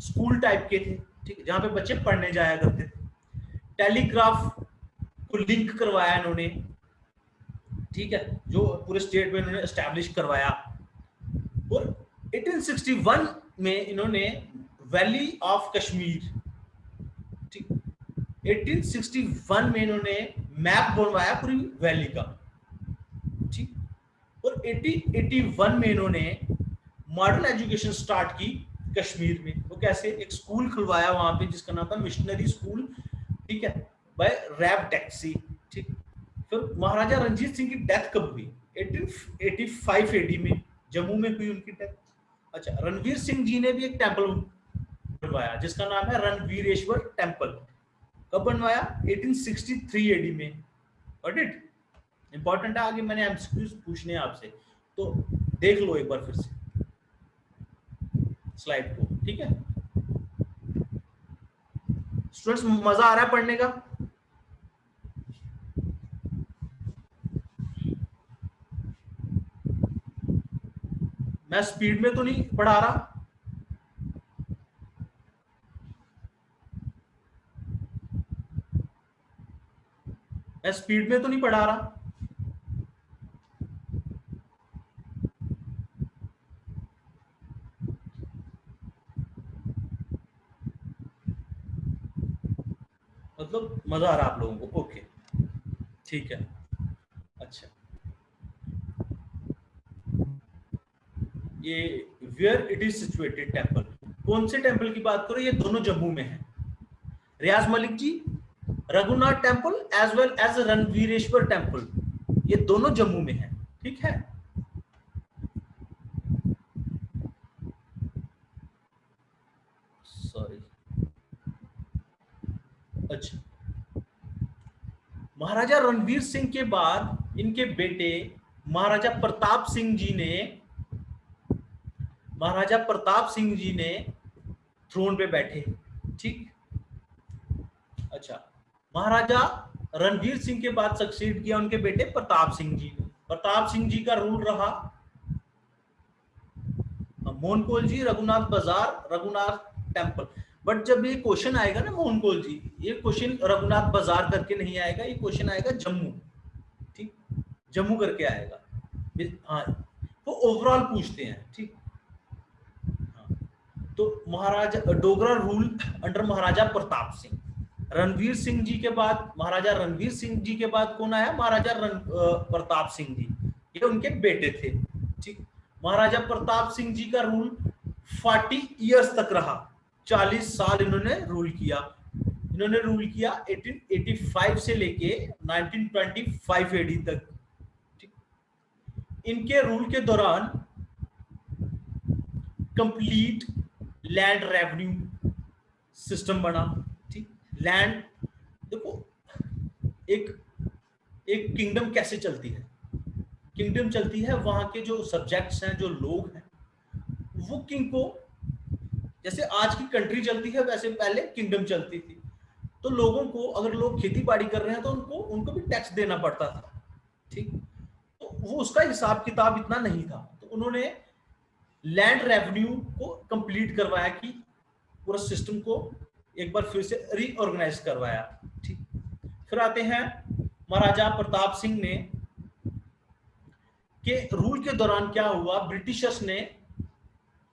स्कूल टाइप के थे, ठीक, जहां पे बच्चे पढ़ने जाया करते थे। टेलीग्राफ को लिंक करवाया इन्होंने, ठीक है, जो पूरे स्टेट में इन्होंने एस्टैब्लिश करवाया। और 1861 में इन्होंने वैली ऑफ कश्मीर, ठीक, 1861 में इन्होंने मैप बनवाया पूरी वैली का, ठीक। और 1881 में इन्होंने मॉडर्न एजुकेशन स्टार्ट की कश्मीर में। वो कैसे, एक स्कूल खुलवाया वहां पे जिसका नाम था मिशनरी स्कूल, ठीक है, बाय रैब टैक्सी, ठीक। फिर महाराजा रणजीत सिंह की डेथ कब हुई, 1885 एडी में जम्मू में हुई उनकी डेथ। अच्छा, रणवीर सिंह जी ने भी एक टेंपल बनवाया जिसका नाम है रणवीरेश्वर टेंपल, कब बनवाया, 1863 एडी में, गॉट इट, इंपॉर्टेंट है, आगे मैंने एमसीक्यूज पूछने हैं आपसे, तो देख लो एक बार फिर से स्लाइड को, ठीक है। स्टूडेंट्स, मजा आ रहा है पढ़ने का, मैं स्पीड में तो नहीं पढ़ा रहा, मैं स्पीड में तो नहीं पढ़ा रहा, मतलब मजा आ रहा है आप लोगों को, ओके, ठीक है। अच्छा, ये where it is situated temple, कौन से टेंपल की बात करो, ये दोनों जम्मू में है, Riyaz Malik ji, Raghunath temple as well as Ranbireshwar temple, ये दोनों जम्मू में है, ठीक है। सॉरी, अच्छा, महाराजा रणवीर सिंह के बाद इनके बेटे महाराजा प्रताप सिंह जी ने, महाराजा प्रताप सिंह जी ने थ्रोन पे बैठे, ठीक। अच्छा, महाराजा रणवीर सिंह के बाद सक्सीड किया उनके बेटे प्रताप सिंह जी ने। प्रताप सिंह जी का रूल रहा मोहनकोल जी, रघुनाथ बाजार, रघुनाथ टेंपल। बट जब ये क्वेश्चन आएगा ना मोहनकोल जी, ये क्वेश्चन रघुनाथ बाजार करके नहीं आएगा, ये क्वेश्चन आएगा जम्मू, ठीक, जम्मू करके आएगा, हाँ, वो ओवरऑल पूछते हैं, ठीक। तो महाराजा डोगरा रूल अंडर महाराजा प्रताप सिंह, रणवीर सिंह जी के बाद, महाराजा रणवीर सिंह जी के बाद कौन आया, महाराजा प्रताप सिंह जी, ये उनके बेटे थे, ठीक। महाराजा प्रताप सिंह जी का रूल 40 इयर्स तक रहा, 40 साल इन्होंने रूल किया। इन्होंने रूल किया 1885 से लेके 1925 एडी तक, ठीक। इनके रूल के दौरान कंप्लीट लैंड रेवेन्यू सिस्टम बना, ठीक। लैंड, देखो एक एक किंगडम कैसे चलती है, किंगडम चलती है, वहां के जो सब्जेक्ट्स हैं, जो लोग हैं, वो किंग को जैसे आज की कंट्री चलती है वैसे पहले किंगडम चलती थी। तो लोगों को, अगर लोग खेती बाड़ी कर रहे हैं तो उनको उनको भी टैक्स देना पड़ता था, ठीक। तो वो उसका हिसाब किताब इतना नहीं था, तो उन्होंने लैंड रेवेन्यू को कंप्लीट करवाया कि पूरा सिस्टम को एक बार फिर से रीऑर्गेनाइज करवाया, ठीक। फिर आते हैं महाराजा प्रताप सिंह ने के रूल के दौरान क्या हुआ, ब्रिटिशर्स ने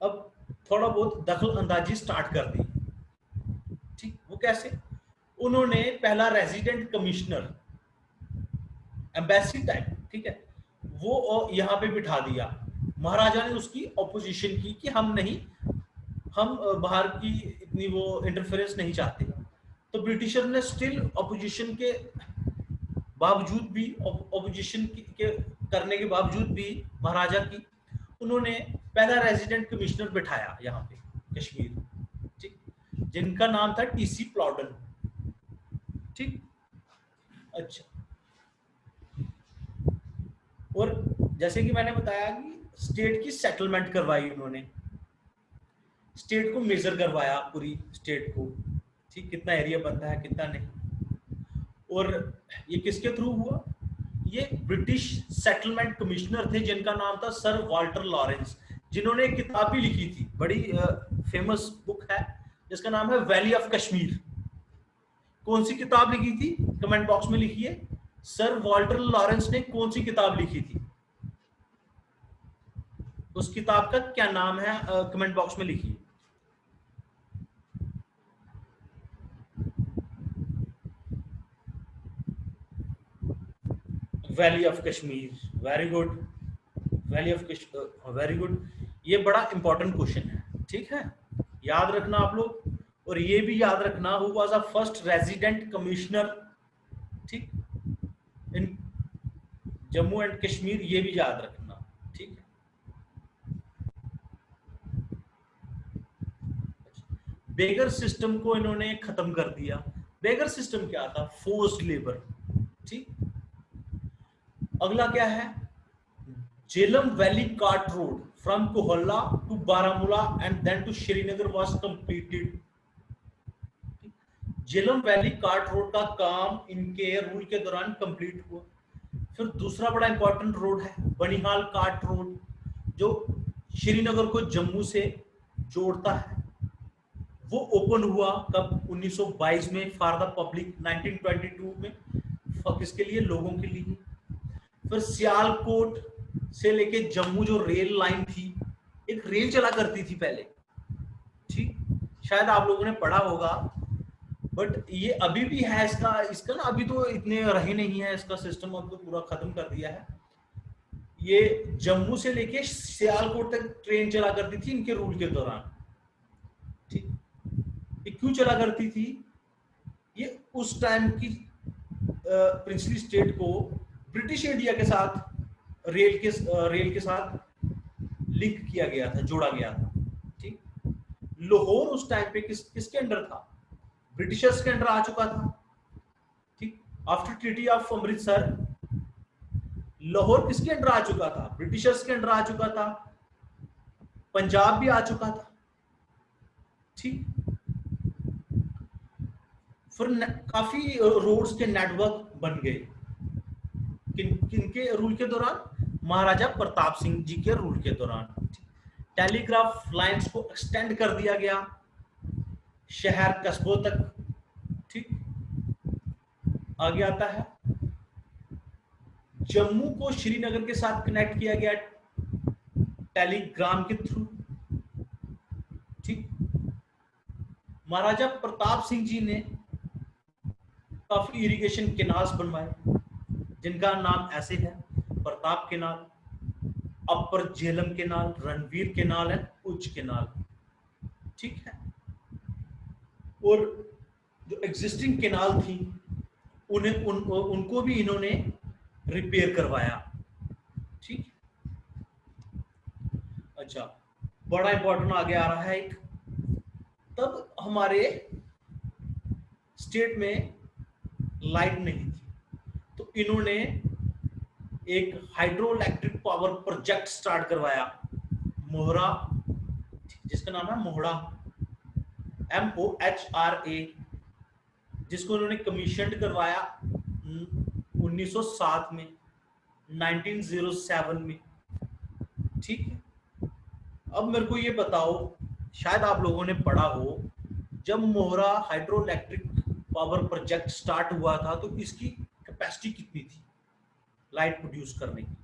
अब थोड़ा बहुत दखल अंदाजी स्टार्ट कर दी, ठीक। वो कैसे, उन्होंने पहला रेजिडेंट कमिश्नर, एम्बेसी टाइप, ठीक है, वो यहाँ पे बिठा दिया। महाराजा ने उसकी ऑपोजिशन की कि हम नहीं, हम बाहर की इतनी वो इंटरफेरेंस नहीं चाहते। तो ब्रिटिशर ने स्टिल ऑपोजिशन के बावजूद भी, ऑपोजिशन के करने के बावजूद भी महाराजा की, उन्होंने पहला रेजिडेंट कमिश्नर बिठाया यहाँ पे कश्मीर, ठीक, जिनका नाम था टीसी प्लॉडन, ठीक। अच्छा, और जैसे कि मैंने बताया कि स्टेट की सेटलमेंट करवाई उन्होंने, स्टेट को मेजर करवाया, पूरी स्टेट को, ठीक, कितना एरिया बनता है कितना नहीं। और ये किसके थ्रू हुआ, ये ब्रिटिश सेटलमेंट कमिश्नर थे जिनका नाम था सर वाल्टर लॉरेंस, जिन्होंने एक किताब भी लिखी थी, बड़ी फेमस बुक है जिसका नाम है वैली ऑफ कश्मीर। कौन सी किताब लिखी थी, कमेंट बॉक्स में लिखिए, सर वाल्टर लॉरेंस ने कौन सी किताब लिखी थी, उस किताब का क्या नाम है, कमेंट बॉक्स में लिखिए। Valley of Kashmir, very good, valley of Kashmir, very good. ये बड़ा इंपॉर्टेंट क्वेश्चन है, ठीक है, याद रखना आप लोग। और ये भी याद रखना, who was the first resident commissioner, ठीक, इन जम्मू एंड कश्मीर, ये भी याद रखना, ठीक है। बेगर सिस्टम को इन्होंने खत्म कर दिया। बेगर सिस्टम क्या था, फोर्स्ड लेबर, ठीक। अगला क्या है, Jhelum valley cart road from Kohala to Baramulla and then to Srinagar was completed. Jhelum valley cart road का काम इनके रूल के दौरान कंप्लीट हुआ। फिर दूसरा बड़ा इंपॉर्टेंट रोड है बनिहाल कार्ट रोड, जो श्रीनगर को जम्मू से जोड़ता है। वो ओपन हुआ कब, 1922 में, फॉर द पब्लिक, 1922 में, किसके लिए, लोगों के लिए। फिर सियालकोट से लेके जम्मू जो रेल लाइन थी, एक रेल चला करती थी पहले, ठीक, शायद आप लोगों ने पढ़ा होगा, बट ये अभी भी है, इसका इसका ना अभी तो इतने रहे नहीं है, इसका सिस्टम अब तो पूरा खत्म कर दिया है। ये जम्मू से लेके सियालकोट तक ट्रेन चला करती थी इनके रूल के दौरान, ठीक। ये क्यों चला करती थी, ये उस टाइम की प्रिंसली स्टेट को ब्रिटिश इंडिया के साथ रेल के साथ लिंक किया गया था, जोड़ा गया था, ठीक। लाहौर उस टाइम पे किसके अंडर था, ब्रिटिशर्स के अंडर आ चुका था, ठीक। After treaty of Amritsar Lahore किसके अंडर आ चुका था, ब्रिटिशर्स के अंडर आ चुका था, पंजाब भी आ चुका था, ठीक। फिर काफी रोड्स के नेटवर्क बन गए, किनके रूल के दौरान, महाराजा प्रताप सिंह जी के रूल के दौरान। टेलीग्राफ लाइंस को एक्सटेंड कर दिया गया शहर कस्बों तक, ठीक। आगे आता है, जम्मू को श्रीनगर के साथ कनेक्ट किया गया टेलीग्राम के थ्रू, ठीक। महाराजा प्रताप सिंह जी ने काफी इरिगेशन केनाल्स बनवाए जिनका नाम ऐसे है, Pratap canal, upper Jhelum canal, Ranveer canal and उच्च केनाल, ठीक है। और जो एग्जिस्टिंग केनाल थी उनको भी इन्होंने रिपेयर करवाया, ठीक। अच्छा, बड़ा इंपॉर्टेंट आगे आ रहा है एक, तब हमारे स्टेट में लाइट नहीं थी, तो इन्होंने एक hydro electric power project start करवाया, मोहरा, जिसका नाम है मोहड़ा, MOHRA, जिसको उन्होंने कमीशन करवाया 1907 में, 1907 में। ठीक है, अब मेरे को ये बताओ, शायद आप लोगों ने पढ़ा हो, जब Mohra hydro electric power project start हुआ था तो इसकी कैपेसिटी कितनी थी लाइट प्रोड्यूस करने की,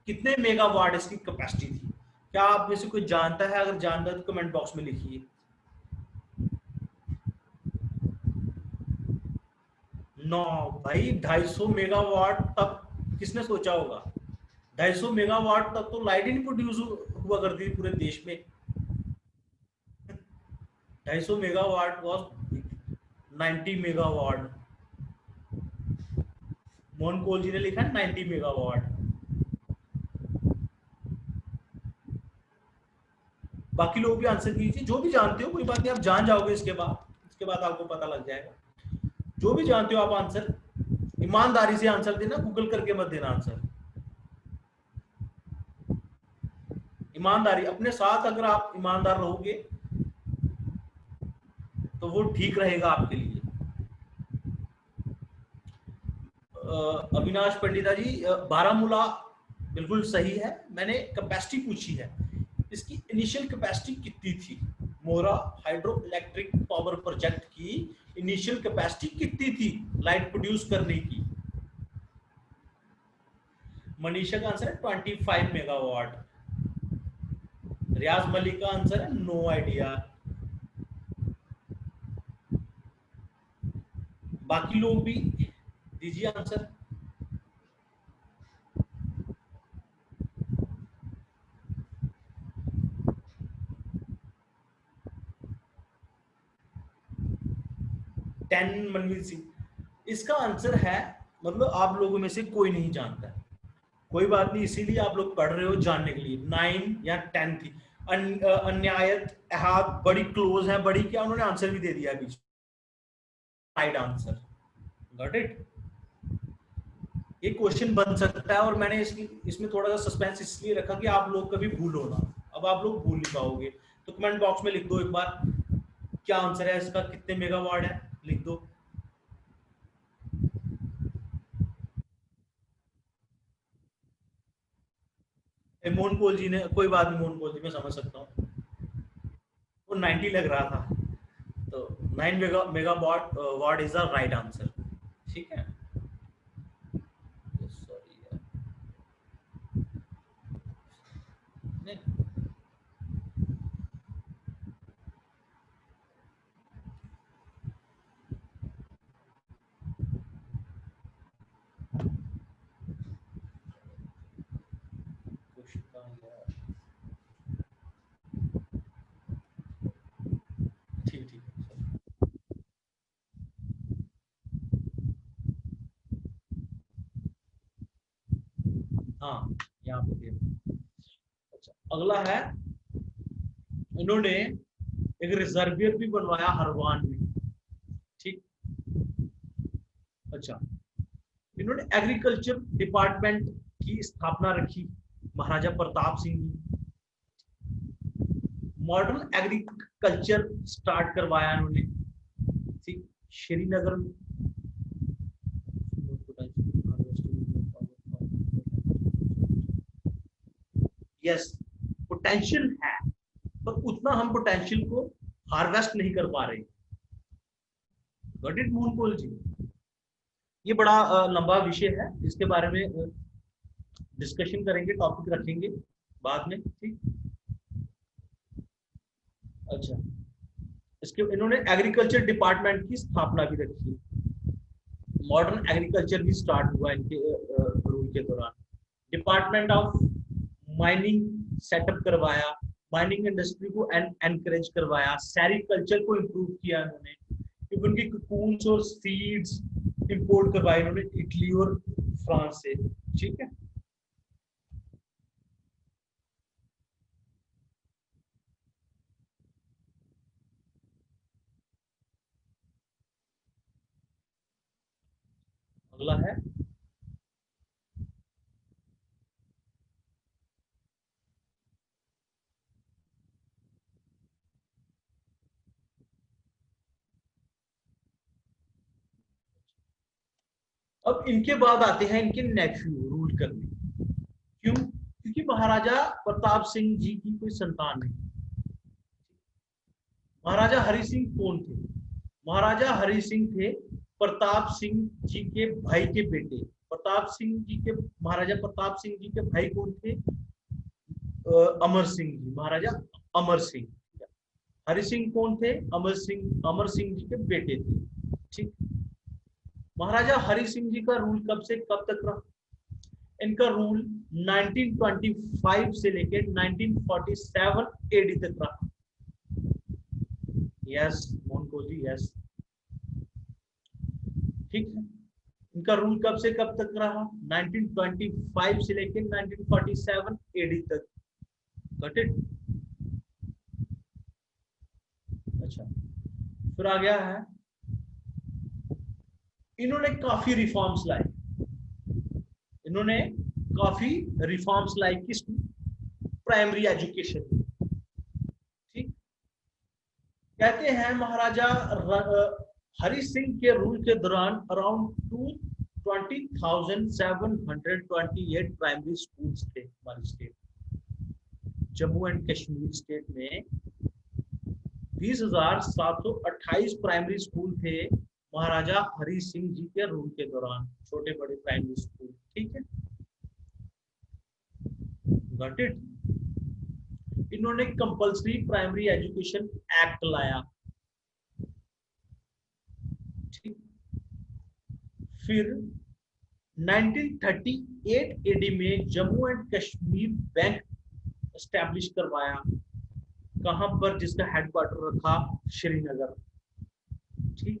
कितने मेगावाट इसकी कैपेसिटी थी? क्या आप में से कोई जानता है? अगर जानता है तो कमेंट बॉक्स में लिखिए। नो भाई, 250 मेगावाट तक किसने सोचा होगा? 250 मेगावाट तक तो लाइट ही नहीं प्रोड्यूस हुआ करती पूरे देश में। 250 megawatt was 90 megawatt. Mohan Kaul जी ने लिखा है 90 मेगावाट। बाकी लोग भी आंसर कीजिए, जो भी जानते हो, कोई बात नहीं, आप जान जाओगे इसके बाद आपको पता लग जाएगा। जो भी जानते हो आप आंसर ईमानदारी से आंसर देना, गूगल करके मत देना आंसर। ईमानदारी अपने साथ, अगर आप ईमानदार रहोगे तो वो ठीक रहेगा आपके लिए। अविनाश पंडिता जी, बारामूला बिल्कुल सही है। मैंने कैपेसिटी पूछी है, इसकी इनिशियल कैपेसिटी कितनी थी? मोरा हाइड्रो इलेक्ट्रिक पावर प्रोजेक्ट की इनिशियल कैपेसिटी कितनी थी लाइट प्रोड्यूस करने की? मनीषा का आंसर है 25 मेगावाट। रियाज मलिक का आंसर है नो आइडिया। बाकी लोग भी दीजिए आंसर। मनवीर सिंह, इसका आंसर है, मतलब आप लोगों में से कोई नहीं जानता है, कोई बात नहीं, इसीलिए आप लोग पढ़ रहे हो जानने के लिए। 9 या 10 थी। अन्यायत अहाद बड़ी क्लोज है, बड़ी क्या, उन्होंने आंसर भी दे दिया बीच। Right answer, got it. ये क्वेश्चन बन सकता है, और मैंने इसमें थोड़ा सा सस्पेंस इसलिए रखा कि आप लोग कभी भूलो ना। अब आप लोग भूल नहीं पाओगे, तो कमेंट बॉक्स में लिख दो एक बार, क्या आंसर है इसका, कितने मेगावाट है, लिख दो। मोहन पोल जी ने, कोई बात नहीं मोहन पोल जी, मैं समझ सकता हूँ, वो 90 लग रहा था, तो 9 megawatt what is the right answer. ठीक है, सॉरी यार। ठीक ठीक है। हाँ, यहाँ पे देखो। अच्छा, अगला है, इन्होंने एक रिजर्वियर भी बनवाया हरवान में। ठीक, अच्छा, इन्होंने एग्रीकल्चर डिपार्टमेंट की स्थापना रखी महाराजा प्रताप सिंह ने। मॉडर्न एग्रीकल्चर स्टार्ट करवाया इन्होंने। ठीक, श्रीनगर में। यस, पोटेंशियल है, पर उतना हम पोटेंशियल को हार्वेस्ट नहीं कर पा रहे। गॉट इट मोहन कोल जी? ये बड़ा लंबा विषय है, इसके बारे में डिस्कशन करेंगे, टॉपिक रखेंगे बाद में। ठीक, अच्छा, इसके इन्होंने एग्रीकल्चर डिपार्टमेंट की स्थापना भी रखी। मॉडर्न एग्रीकल्चर भी स्टार्ट हुआ इनके रूल के दौरान। डिपार्टमेंट ऑफ माइनिंग सेटअप करवाया, माइनिंग इंडस्ट्री को एनकरेज करवाया, सेरिकल्चर को इम्प्रूव किया इन्होंने, क्योंकि उनकी कोकून्स और सीड्स इंपोर्ट करवाए इन्होंने इटली और फ्रांस से। ठीक है, अगला है, अब इनके बाद आते हैं इनके नेफ्यू रूल करने। क्यों? क्योंकि महाराजा प्रताप सिंह जी की कोई संतान नहीं। महाराजा हरि सिंह कौन थे? महाराजा हरि सिंह थे प्रताप सिंह जी के भाई के बेटे। प्रताप सिंह जी के महाराजा प्रताप सिंह जी के भाई कौन थे? अमर सिंह जी, महाराजा अमर सिंह। हरि सिंह कौन थे? अमर सिंह जी के बेटे थे। ठीक। महाराजा हरि सिंह जी का रूल कब से कब तक रहा? इनका रूल 1925 से लेकर 1947 एडी तक रहा। Yes Mohan ji, yes. ठीक है। इनका रूल कब से कब तक रहा? 1925 से लेकर 1947 एडी तक। Got it? अच्छा, फिर आ गया है, इन्होंने काफी रिफॉर्म्स लाए। इन्होंने काफी रिफॉर्म्स लाए किस? Primary education. ठीक। कहते हैं महाराजा हरि सिंह के रूल के दौरान अराउंड 20,728 प्राइमरी स्कूल्स थे हमारे state, Jammu and Kashmir state में 20,728 प्राइमरी स्कूल थे महाराजा हरि सिंह जी के रूल के दौरान, छोटे बड़े प्राइमरी स्कूल। ठीक है, गॉट इट? इन्होंने कंपल्सरी प्राइमरी एजुकेशन एक्ट लाया। ठीक। फिर 1938 एडी में Jammu and Kashmir bank establish करवाया। कहां पर? जिसका हेडक्वार्टर रखा श्रीनगर। ठीक।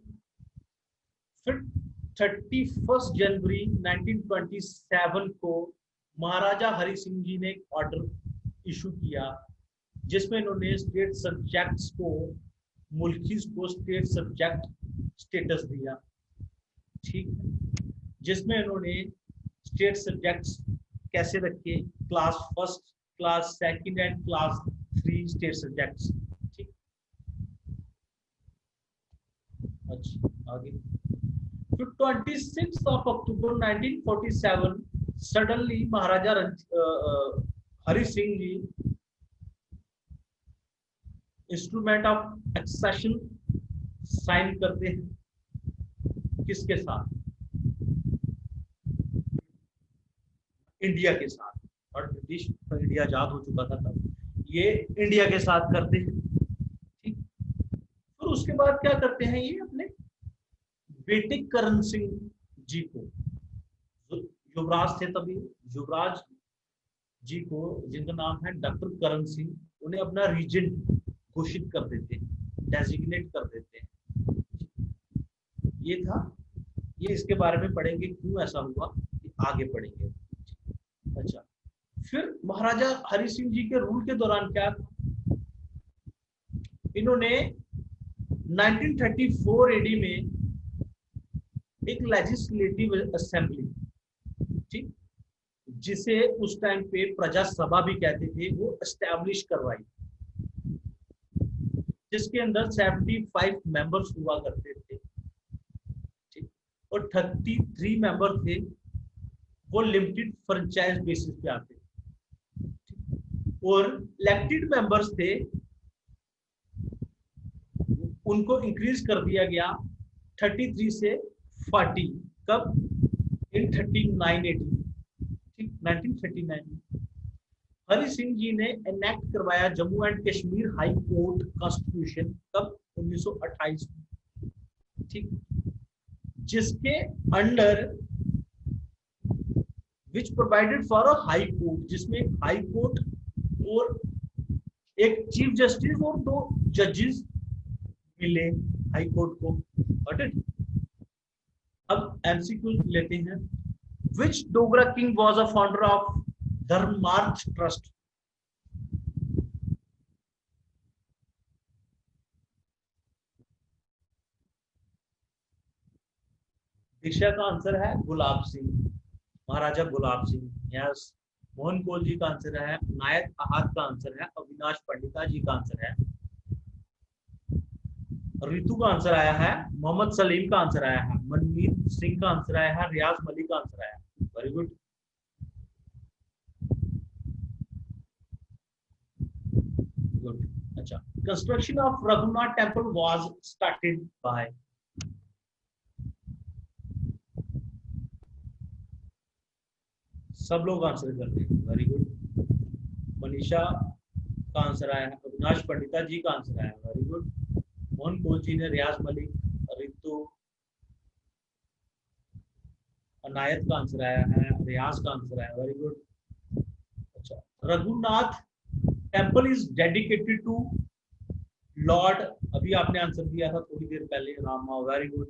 फिर 31 जनवरी 1927 को महाराजा हरि सिंह जी ने एक ऑर्डर इशू किया जिसमें इन्होंने स्टेट सब्जेक्ट्स को, मुल्की को स्टेट सब्जेक्ट स्टेटस दिया। ठीक है, जिसमें इन्होंने स्टेट सब्जेक्ट्स कैसे रखे? Class first, class second and class 3 state subjects. ठीक। अच्छा, आगे फिर 26 अक्टूबर 1947 suddenly Maharaja Hari Singh ji instrument of accession sign करते हैं। किसके साथ? इंडिया के साथ। और ब्रिटिश इंडिया आजाद हो चुका था तब, ये इंडिया के साथ करते हैं। ठीक। फिर उसके बाद क्या करते हैं ये अपने बेटे करण सिंह जी को, युवराज थे तभी, युवराज जी को जिनका नाम है डॉक्टर करण सिंह, उन्हें अपना रीजेंट घोषित कर देते हैं, डेजिग्नेट कर देते हैं। ये था, ये इसके बारे में पढ़ेंगे क्यों ऐसा हुआ, आगे पढ़ेंगे। अच्छा, फिर महाराजा हरि सिंह जी के रूल के दौरान क्या, इन्होंने 1934 एडी में एक लेजिस्लेटिव असेंबली, ठीक, जिसे उस टाइम पे प्रजा सभा भी कहते थे, वो एस्टैब्लिश करवाई, जिसके अंदर 75 मेंबर्स हुआ करते थे। ठीक, और 33 मेंबर थे वो लिमिटेड फ्रेंचाइज बेसिस पे आते थे, और इलेक्टेड मेंबर्स थे उनको इंक्रीज कर दिया गया 33 से 40। कब? इन 3980, ठीक, 1939 हरि सिंह जी ने एनेक्ट करवाया Jammu and Kashmir high court constitution. कब? 1928 में, ठीक, जिसके under which provided for a high court, जिसमें हाई कोर्ट और एक चीफ जस्टिस और 2 जजेस मिले हाई कोर्ट को। अब एमसीक्यू लेते हैं। Which Dogra king was a founder of Dharmarth trust? Diksha का आंसर है गुलाब सिंह, महाराजा गुलाब सिंह। यस। मोहन कोल जी का आंसर है, नायक आहात का आंसर है, अविनाश पंडिता जी का आंसर है रितु का आंसर आया है, मोहम्मद सलीम का आंसर आया है, मनमीत सिंह का आंसर आया है, रियाज मलिक का आंसर आया है। Very good, good. अच्छा, construction of Raghunath temple was started by. सब लोग आंसर कर रहे हैं, वेरी गुड। मनीषा का आंसर आया है, अविनाश पंडिता जी का आंसर आया है, वेरी गुड। मोहन कोल जी ने, रियाज मलिक, रितु, अनायत का आंसर आया है, रियाज का आंसर आया, वेरी गुड। अच्छा, Raghunath temple is dedicated to lord, अभी आपने आंसर दिया था थोड़ी देर पहले, Rama, very good,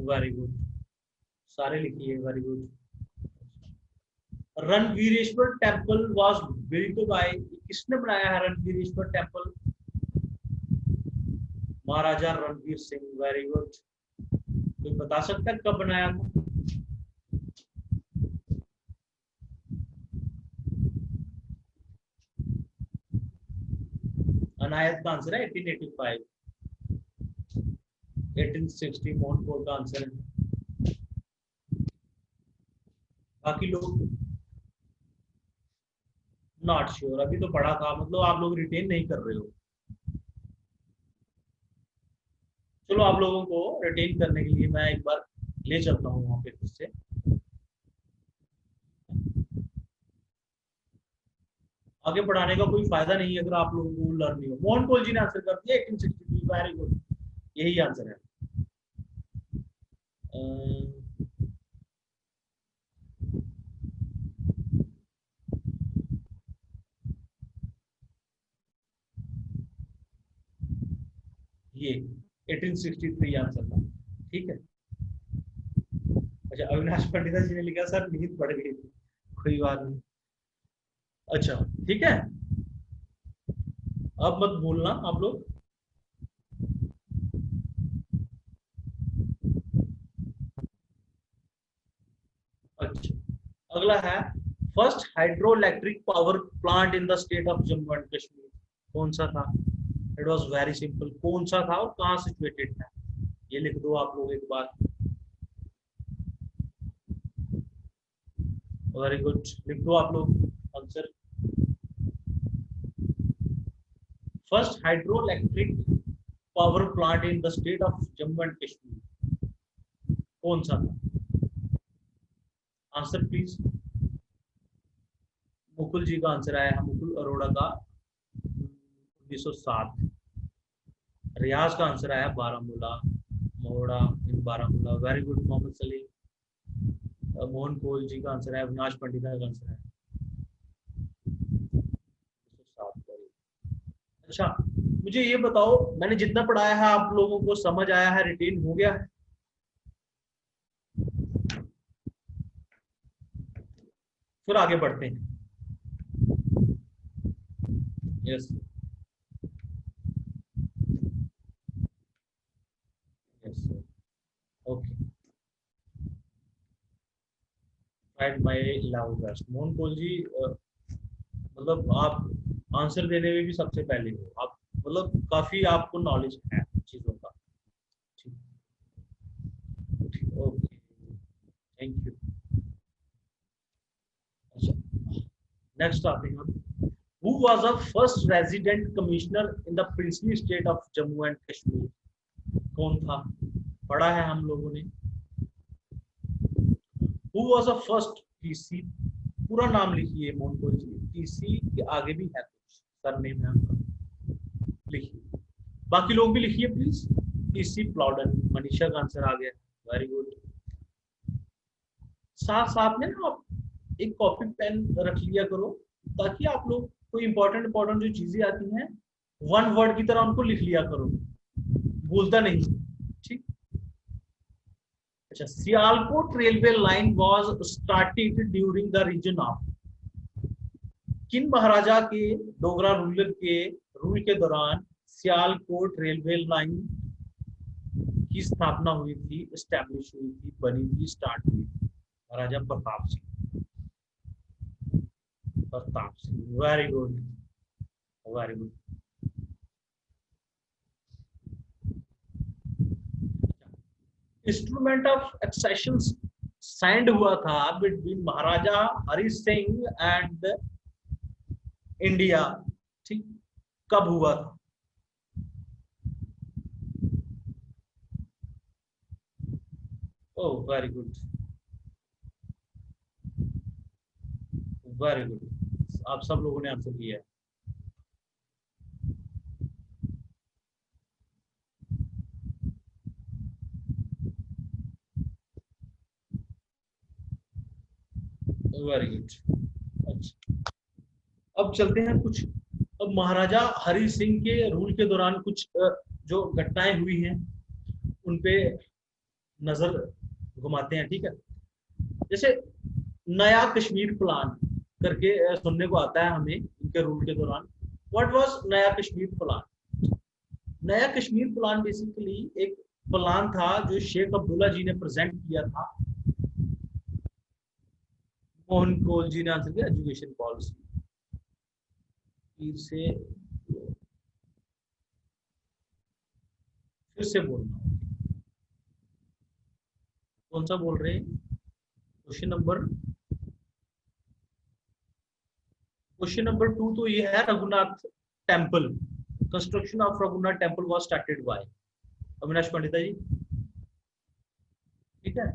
very good, सारे लिखिए, very good. Ranbireshwar temple was built by, किसने बनाया है Ranbireshwar temple? Maharaja Ranbir Singh, very good. कोई बता सकता है कब बनाया था? अनायत का आंसर है 1885, 1860 मोहन कोल का आंसर है। बाकी लोग नॉट श्योर, अभी तो पढ़ा था, मतलब आप लोग रिटेन नहीं कर रहे हो। चलो, आप लोगों को रिटेन करने के लिए मैं एक बार ले चलता हूँ वहां पे फिर से। आगे पढ़ाने का कोई फायदा नहीं है अगर आप लोगों को लर्न नहीं हो। मोहन कोल जी ने आंसर कर दिया 1862, वेरी गुड, यही आंसर है। ये 1863 आंसर था, ठीक है। अच्छा, अविनाश पंडिता जी ने लिखा सर नींद पड़ गई थी, कोई बात नहीं। अच्छा, ठीक है, अब मत भूलना आप लोग। अच्छा, अगला है, first hydro electric power plant in the state of Jammu and Kashmir, कौन सा था? इट वॉज वेरी सिंपल, कौन सा था और कहाँ सिचुएटेड था, ये लिख दो आप लोग एक बार। वेरी गुड, लिख दो आप लोग answer. First hydro electric power plant in the state of Jammu and Kashmir, कौन सा था? Answer please. मुकुल जी का आंसर आया है, मुकुल अरोड़ा का, 1907। रियाज का आंसर आया बारामूला, मोहड़ा इन बारामूला, वेरी गुड मोहम्मद सलीम। मोहन कोल जी का आंसर है, अविनाश पंडिता का आंसर है 1907। अच्छा, मुझे ये बताओ, मैंने जितना पढ़ाया है आप लोगों को समझ आया है, रिटेन हो गया है? फिर आगे बढ़ते हैं। Yes, yes, okay. Right my love best, Mohan Kaul ji, मतलब आप आंसर देने में भी सबसे पहले हो आप, मतलब काफी आपको नॉलेज है चीजों का। ठीक, ओके, थैंक यू। अच्छा, नेक्स्ट आते हैं हम। Who was the first resident commissioner in the princely state of Jammu and Kashmir? कौन था? पढ़ा है हम लोगों ने। Who was the first TC? पूरा नाम लिखिए मोहन जी, TC के आगे भी है कुछ सर नेम है उनका, लिखिए। बाकी लोग भी लिखिए प्लीज। TC प्लॉडन, मनीषा का आंसर आ गया, वेरी गुड। साथ साथ में ना आप एक कॉपी पेन रख लिया करो, ताकि आप लोग कोई इंपॉर्टेंट इंपॉर्टेंट जो चीजें आती हैं, वन वर्ड की तरह उनको लिख लिया करो, भूलता नहीं, ठीक। अच्छा, Sialkot railway line was started during the reason of, किन महाराजा के डोगरा रूलर के रूल के दौरान सियालकोट रेलवे लाइन की स्थापना हुई थी, एस्टैब्लिश हुई थी, बनी थी, स्टार्ट हुई थी? Maharaja Pratap Singh, Pratap Singh, very good, very good. Instrument of accession signed हुआ था between Maharaja Hari Singh and India, ठीक, कब हुआ था? Oh very good, very good, आप सब लोगों ने आंसर किया है। Very good. अच्छा, अब चलते हैं कुछ, अब महाराजा हरि सिंह के रूल के दौरान कुछ जो घटनाएं हुई हैं उन पे नजर घुमाते हैं, ठीक है। जैसे नया कश्मीर प्लान करके सुनने को आता है हमें इनके रूल के दौरान। व्हाट वाज नया कश्मीर प्लान? नया कश्मीर प्लान बेसिकली एक प्लान था जो शेख अब्दुल्ला जी ने प्रेजेंट किया था। मोहन कोल जी ने आंसर किया एजुकेशन पॉलिसी। फिर से बोलना, कौन सा बोल रहे हैं? क्वेश्चन नंबर 2 तो ये है Raghunath temple, construction of Raghunath temple was started bye Avinash Pandita जी, ठीक है।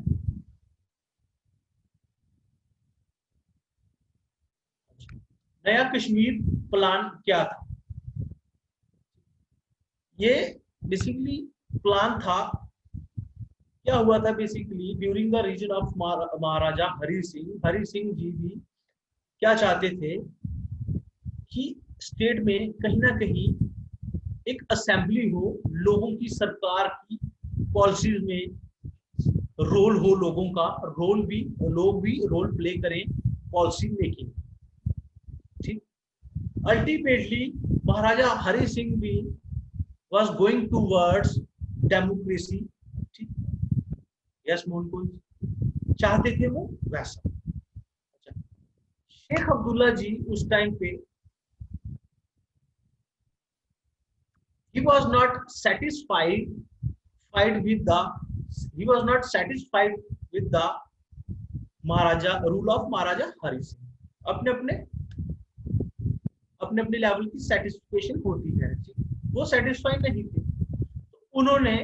नया कश्मीर प्लान क्या था? ये बेसिकली प्लान था, क्या हुआ था basically during the reason of Maharaja Hari Singh ji भी क्या चाहते थे कि स्टेट में कहीं ना कहीं एक असेंबली हो, लोगों की सरकार की पॉलिसीज में रोल हो, लोगों का रोल भी, लोग भी रोल प्ले करें पॉलिसी मेकिंग, ठीक। अल्टीमेटली महाराजा हरि सिंह भी was going towards democracy, ठीक। यस मोहन को चाहते थे वो वैसा। अच्छा, शेख अब्दुल्ला जी उस टाइम पे he was not satisfied with the he was not satisfied with the Maharaja rule of Maharaja Hari Singh. अपने अपने लेवल की सेटिस्फेक्शन होती है, वो सेटिस्फाई नहीं थे, तो उन्होंने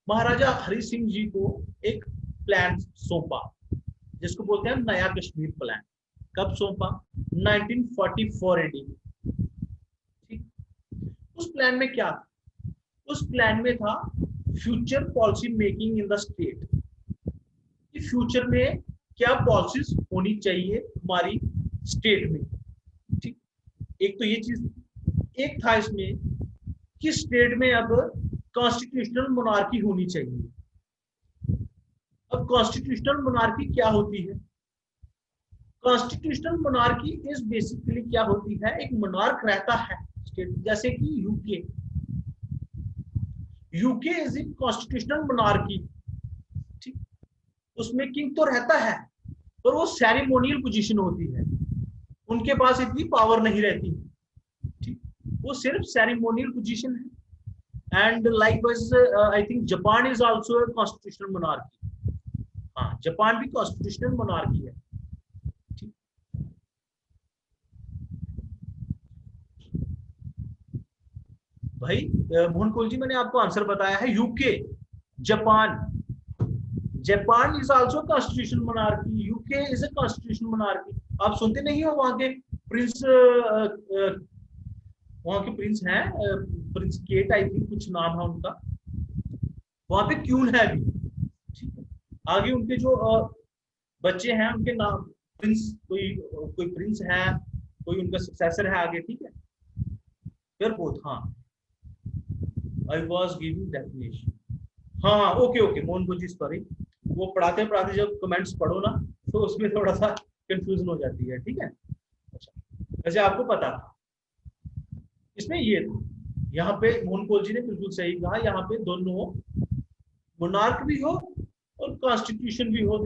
महाराजा हरि सिंह जी को एक प्लान सौंपा जिसको बोलते हैं नया कश्मीर प्लान। कब सौंपा? 1944 एडी, ठीक। उस प्लान में क्या था? उस प्लान में था future policy making in the state, कि फ्यूचर में क्या पॉलिसीज होनी चाहिए हमारी स्टेट में, ठीक। एक तो ये चीज, एक था इसमें कि स्टेट में अब कॉन्स्टिट्यूशनल मोनार्की होनी चाहिए। अब कॉन्स्टिट्यूशनल मोनार्की क्या होती है? कॉन्स्टिट्यूशनल मोनार्की इज बेसिकली क्या होती है, एक मोनार्क रहता है स्टेट, जैसे कि UK is a constitutional monarchy, ठीक। उसमें किंग तो रहता है पर वो सेरेमोनियल पोजीशन होती है, उनके पास इतनी पावर नहीं रहती, ठीक। वो सिर्फ सेरेमोनियल पोजीशन है। And likewise I think Japan is also a constitutional monarchy. हाँ, जापान भी कॉन्स्टिट्यूशनल मोनार्की है, ठीक। भाई मोहन कोल जी, मैंने आपको आंसर बताया है, UK, Japan, Japan is also constitutional monarchy, UK is a constitutional monarchy. आप सुनते नहीं हो वहां के प्रिंस, वहां के प्रिंस हैं, प्रिंस केट आई थिंक कुछ नाम है उनका, वहां पे क्यून है अभी, ठीक है। आगे उनके जो बच्चे हैं उनके नाम प्रिंस, कोई प्रिंस है, कोई उनका सक्सेसर है आगे, ठीक है। फिर बोथ, हाँ, आई वॉज गिविंग डेफिनेशन, हाँ हाँ, ओके ओके मोहन को जी, सॉरी, वो पढ़ाते पढ़ाते जब कमेंट्स पढ़ो ना तो उसमें थोड़ा सा कंफ्यूजन हो जाती है, ठीक है। अच्छा, वैसे आपको पता था इसमें ये था, यहाँ पे मोहन कोल जी ने बिल्कुल सही कहा, यहाँ पे दोनों मोनार्क भी हो और कॉन्स्टिट्यूशन भी हो,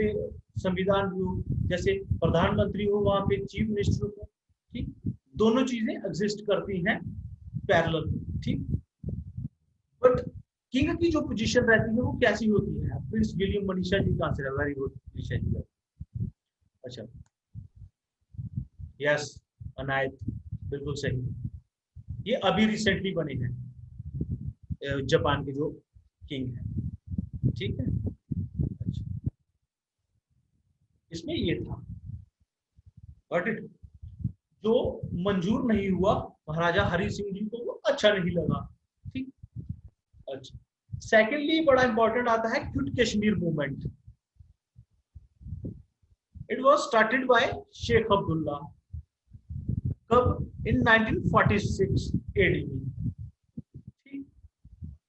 संविधान भी हो, जैसे प्रधानमंत्री हो वहां पे चीफ मिनिस्टर हो, ठीक, दोनों चीजें एग्जिस्ट करती हैं पैरेलल, ठीक। बट किंग की जो पोजीशन रहती है वो कैसी होती है? प्रिंस विलियम, मनीषा जी का आंसर है, वेरी गुड मनीषा जी का। अच्छा, यस अनायत, बिल्कुल सही। ये अभी रिसेंटली बने हैं जापान के जो किंग है, ठीक है। अच्छा, इसमें ये था, गॉट इट। जो मंजूर नहीं हुआ महाराजा हरि सिंह जी को, वो अच्छा नहीं लगा, ठीक। अच्छा, सेकेंडली बड़ा इंपॉर्टेंट आता है quit Kashmir movement. It was started by Sheikh Abdullah, कब? इन 1946 एडी में, ठीक।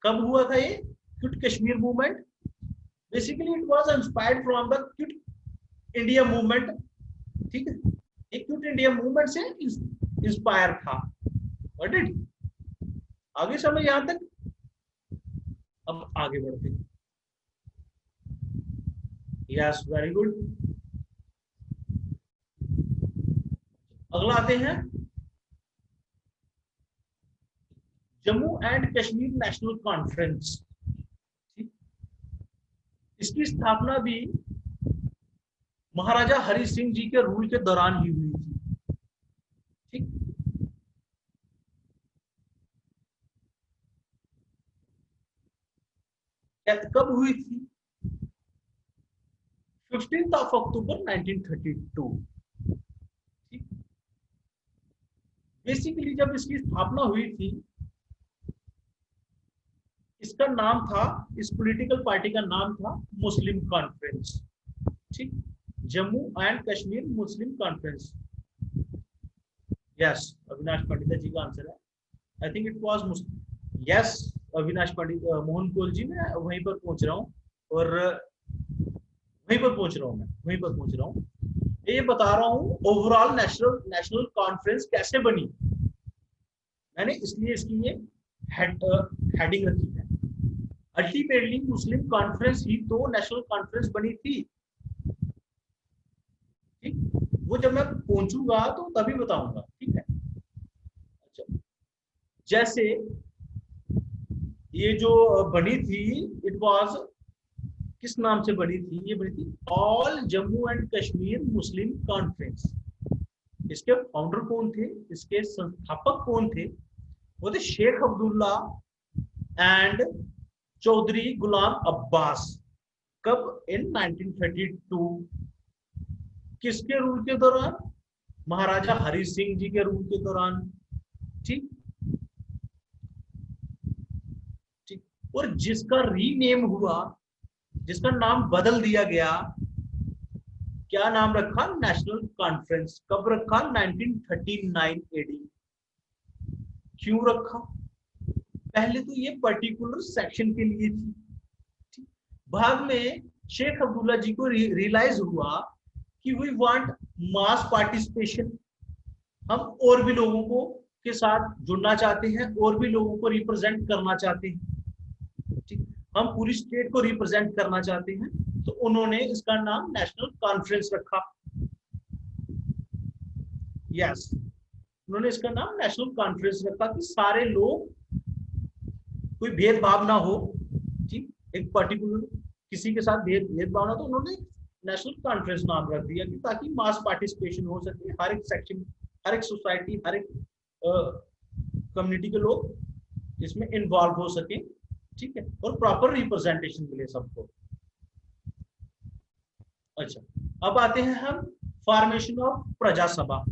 कब हुआ था ये quit Kashmir movement? Basically it was inspired from the quit India movement, ठीक है। ये क्विट इंडिया मूवमेंट से इंस्पायर था, व्हाट इट। आगे समझ यहां तक? अब आगे बढ़ते हैं। Yes, very good. अगला आते हैं Jammu and Kashmir national conference, ठीक। इसकी स्थापना भी महाराजा हरि सिंह जी के रूल के दौरान ही हुई थी, ठीक। कब हुई थी? 15 अक्टूबर 1932, ठीक। बेसिकली जब इसकी स्थापना हुई थी, इसका नाम था, इस पॉलिटिकल पार्टी का नाम था मुस्लिम कॉन्फ्रेंस, ठीक। Jammu and Kashmir Muslim conference. Yes, Avinash Pandit ji का आंसर है। I think it was, yes Avinash Pandit, Mohan Kaul ji, मैं वहीं पर पहुंच रहा हूँ, और वहीं पर पहुंच रहा हूँ, मैं वहीं पर पहुंच रहा हूँ। ये बता रहा हूँ ओवरऑल नेशनल कॉन्फ्रेंस कैसे बनी, मैंने इसलिए इसकी ये हेडिंग रखी है। अल्टीमेटली मुस्लिम कॉन्फ्रेंस ही तो नेशनल कॉन्फ्रेंस बनी थी, ठीक। वो जब मैं पहुंचूंगा तो तभी बताऊंगा, ठीक है। अच्छा, जैसे ये जो बनी थी, इट वाज, किस नाम से बनी थी? ये बनी थी all Jammu and Kashmir Muslim conference. इसके फाउंडर कौन थे, इसके संस्थापक कौन थे? वो थे शेख अब्दुल्ला एंड चौधरी गुलाम अब्बास। कब? इन 1932। किसके रूल के दौरान? महाराजा हरि सिंह जी के रूल के दौरान, ठीक ठीक। और जिसका रीनेम हुआ, जिसका नाम बदल दिया गया, क्या नाम रखा? National conference. कब रखा? 1939 एडी। क्यों रखा? पहले तो ये पर्टिकुलर सेक्शन के लिए थी, बाद में शेख अब्दुल्ला जी को रियलाइज हुआ कि वी वांट मास पार्टिसिपेशन, हम और भी लोगों को के साथ जुड़ना चाहते हैं, और भी लोगों को रिप्रेजेंट करना चाहते हैं, ठीक। हम पूरी स्टेट को रिप्रेजेंट करना चाहते हैं, तो उन्होंने इसका नाम नेशनल कॉन्फ्रेंस रखा। यस, उन्होंने इसका नाम नेशनल कॉन्फ्रेंस रखा कि सारे लोग, कोई भेदभाव ना हो, ठीक। एक पर्टिकुलर किसी के साथ भेदभाव ना, तो उन्होंने नेशनल कॉन्फ्रेंस नाम रख दिया कि ताकि मास पार्टिसिपेशन हो सके, हर एक सेक्शन, हर एक सोसाइटी, हर एक कम्युनिटी के लोग इसमें इन्वॉल्व हो सके, ठीक है, और प्रॉपर रिप्रेजेंटेशन मिले सबको। अच्छा, अब आते हैं हम फॉर्मेशन ऑफ प्रजा सभा।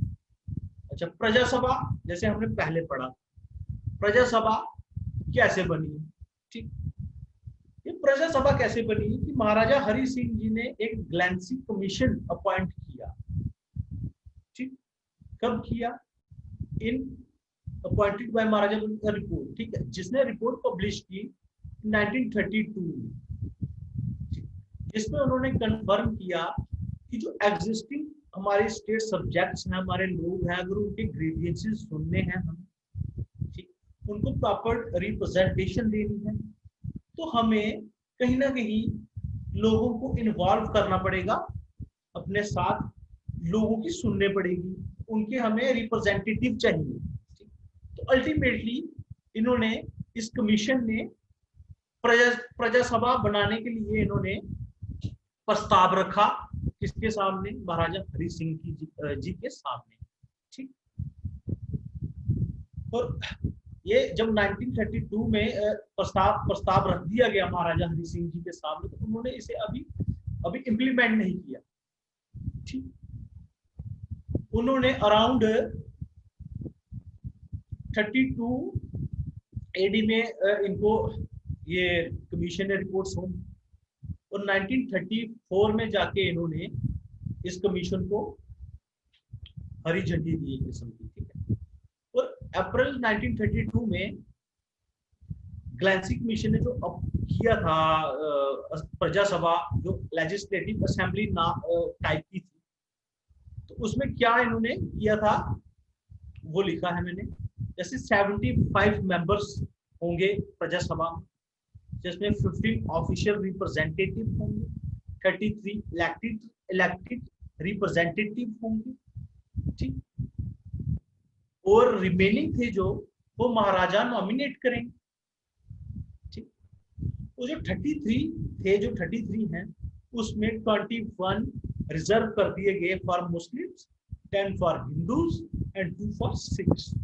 अच्छा, प्रजा सभा जैसे हमने पहले पढ़ा, प्रजा सभा कैसे बनी, ठीक। ये प्रजा सभा कैसे बनी कि महाराजा हरि सिंह जी ने एक ग्लैंसी कमीशन अपॉइंट किया, ठीक। कब किया? इन अपॉइंटेड बाय महाराजा का रिपोर्ट, ठीक है, जिसने रिपोर्ट पब्लिश की 1932 में, जिसमें उन्होंने कंफर्म किया कि जो एग्जिस्टिंग हमारे स्टेट सब्जेक्ट्स हैं, हमारे लोग हैं, अगर उनके ग्रीवियंसेस सुनने हैं हम, ठीक, उनको प्रॉपर रिप्रेजेंटेशन देनी है, तो हमें कहीं ना कहीं लोगों को इन्वॉल्व करना पड़ेगा, अपने साथ लोगों की सुनने पड़ेगी, उनके हमें रिप्रेजेंटेटिव चाहिए, ठीक। तो अल्टीमेटली इन्होंने, इस कमीशन ने प्रजासभा बनाने के लिए इन्होंने प्रस्ताव रखा, किसके सामने? महाराजा हरि सिंह जी के सामने। ठीक। और ये जब 1932 में प्रस्ताव रख दिया गया महाराजा हरि सिंह जी के सामने, तो उन्होंने इसे अभी इम्प्लीमेंट नहीं किया। ठीक। उन्होंने अराउंड 32 एडी में इनको ये कमीशन ने रिपोर्ट सौंपी, और 1934 में जाके इन्होंने इस कमीशन को हरी झंडी दी एक किस्म की। ठीक है। और अप्रैल 1932 में ग्लैंसी कमीशन ने जो किया था प्रजासभा, जो लेजिस्लेटिव असेंबली टाइप की थी, तो उसमें क्या इन्होंने किया था वो लिखा है मैंने। जैसे 75 मेंबर्स होंगे प्रजासभा में, जिसमें 15 ऑफिशियल रिप्रेजेंटेटिव होंगे, 33 इलेक्टेड रिप्रेजेंटेटिव होंगे। ठीक। और रिमेनिंग थे जो, वो महाराजा नॉमिनेट करेंगे। ठीक। वो जो 33 थे, जो 33 हैं, उसमें 21 रिजर्व कर दिए गए for Muslims, 10 for Hindus and 2 for Sikhs.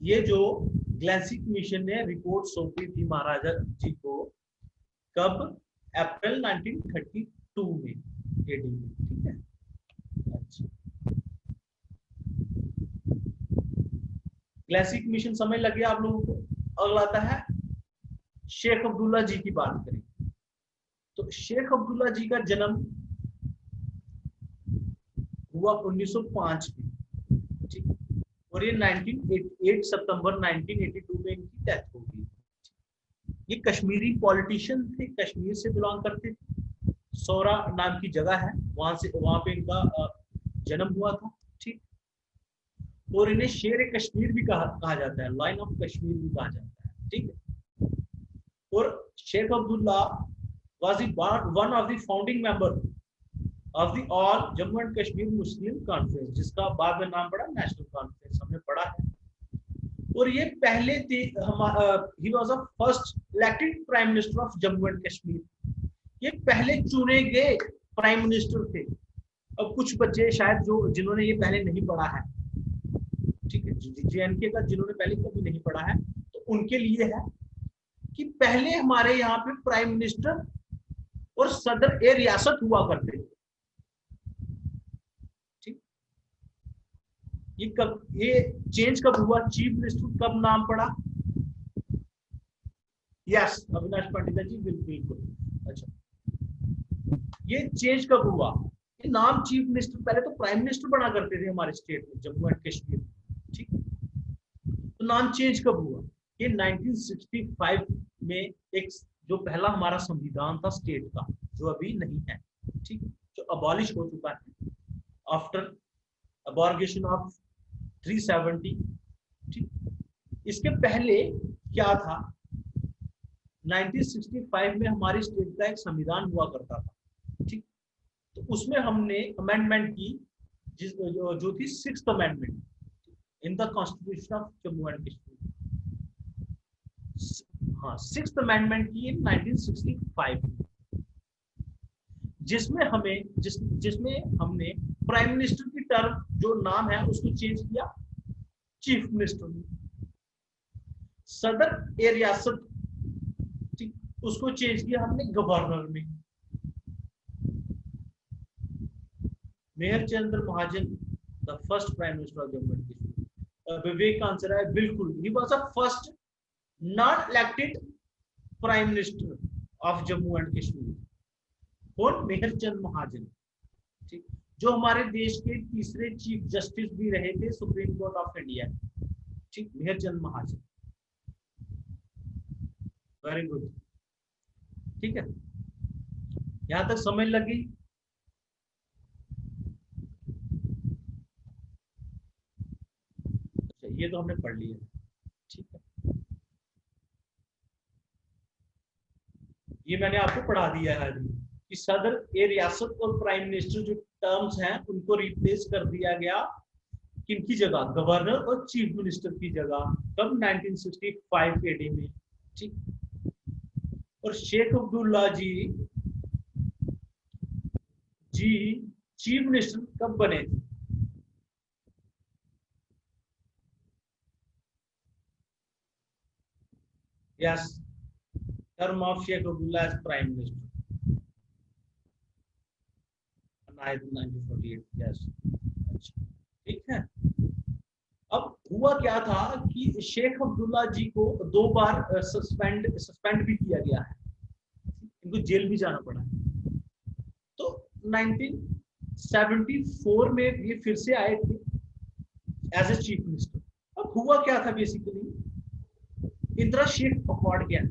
ये जो ग्लैंसी कमीशन ने रिपोर्ट सौंपी थी महाराजा जी को, कब? अप्रैल 1932 में एडी में। ठीक है। अच्छा, ग्लैंसी कमीशन समझ लग गया आप लोगों को। अगला आता है शेख अब्दुल्ला जी की बात करें, तो शेख अब्दुल्ला जी का जन्म हुआ 1905 में। ठीक। और ये 1988 सितंबर 1982 में इनकी डेथ हो गई। ये कश्मीरी पॉलिटिशियन थे, कश्मीर से बिलोंग करते थे। सौरा नाम की जगह है, वहां पे इनका जन्म हुआ था। ठीक। और इन्हें शेर कश्मीर भी कहा जाता है, लाइन ऑफ कश्मीर भी कहा जाता है। ठीक है। और Sheikh Abdullah was one of the founding member of the all Jammu and Kashmir Muslim conference, जिसका बाद में नाम पड़ा नेशनल कॉन्फ्रेंस, हमने पढ़ा है। और ये पहले थे, ही was the first elected prime minister of Jammu and Kashmir. ये पहले चुने गए प्राइम मिनिस्टर थे। अब कुछ बच्चे शायद जिन्होंने ये पहले नहीं पढ़ा है, ठीक है, JNK का जिन्होंने पहले कभी नहीं पढ़ा है, तो उनके लिए है कि पहले हमारे यहाँ पे प्राइम मिनिस्टर और सदर ए रियासत हुआ करते थे। ठीक। ये चेंज कब हुआ? चीफ मिनिस्टर कब नाम पड़ा? यस, अविनाश पंडित जी, बिल्कुल। अच्छा, ये चेंज कब हुआ? ये नाम चीफ मिनिस्टर, पहले तो प्राइम मिनिस्टर बना करते थे हमारे स्टेट में, जम्मू एंड कश्मीर। ठीक। तो नाम चेंज कब हुआ? ये 1965 में एक जो पहला हमारा संविधान था स्टेट का, जो अभी नहीं है, ठीक, जो अबॉलिश हो चुका है आफ्टर अबॉर्गेशन ऑफ 370। ठीक। इसके पहले क्या था? 1965 में हमारी स्टेट का एक संविधान हुआ करता था। ठीक। तो उसमें हमने अमेंडमेंट की, जो थी 6th amendment in the constitution of Jammu and Kashmir. हाँ, 6th अमेंडमेंट की इन 1965, जिसमें हमने प्राइम मिनिस्टर की टर्म जो नाम है उसको चेंज किया चीफ मिनिस्टर में। सदर ए रियासत, ठीक, उसको चेंज किया हमने गवर्नर में। Mehr Chand Mahajan, the first prime minister of Jammu and Kashmir. Vivek answer है बिल्कुल, he was the first non elected prime minister of Jammu and Kashmir. कौन? मेहर चंद महाजन। ठीक। जो हमारे देश के तीसरे चीफ जस्टिस भी रहे थे सुप्रीम कोर्ट ऑफ इंडिया। ठीक, मेहर चंद महाजन। Very good. ठीक है, यहां तक समझ लगी? अच्छा, ये तो हमने पढ़ लिया। ठीक है, ये मैंने आपको पढ़ा दिया है कि सदर ए रियासत और प्राइम मिनिस्टर जो टर्म्स हैं उनको रिप्लेस कर दिया गया किनकी जगह, गवर्नर और चीफ मिनिस्टर की जगह, कब 1965 एडी में। ठीक। और शेख अब्दुल्ला जी चीफ मिनिस्टर कब बने थे? Yes, term of Sheikh Abdullah as prime minister 1948। Yes. अच्छा, ठीक है। अब हुआ क्या था कि शेख अब्दुल्ला जी को 2 बार सस्पेंड भी किया गया है, इनको जेल भी जाना पड़ा। तो 1974 में ये फिर से आए थे एज ए चीफ मिनिस्टर। अब हुआ क्या था बेसिकली, इंदिरा शेख अकॉर्ड क्या है,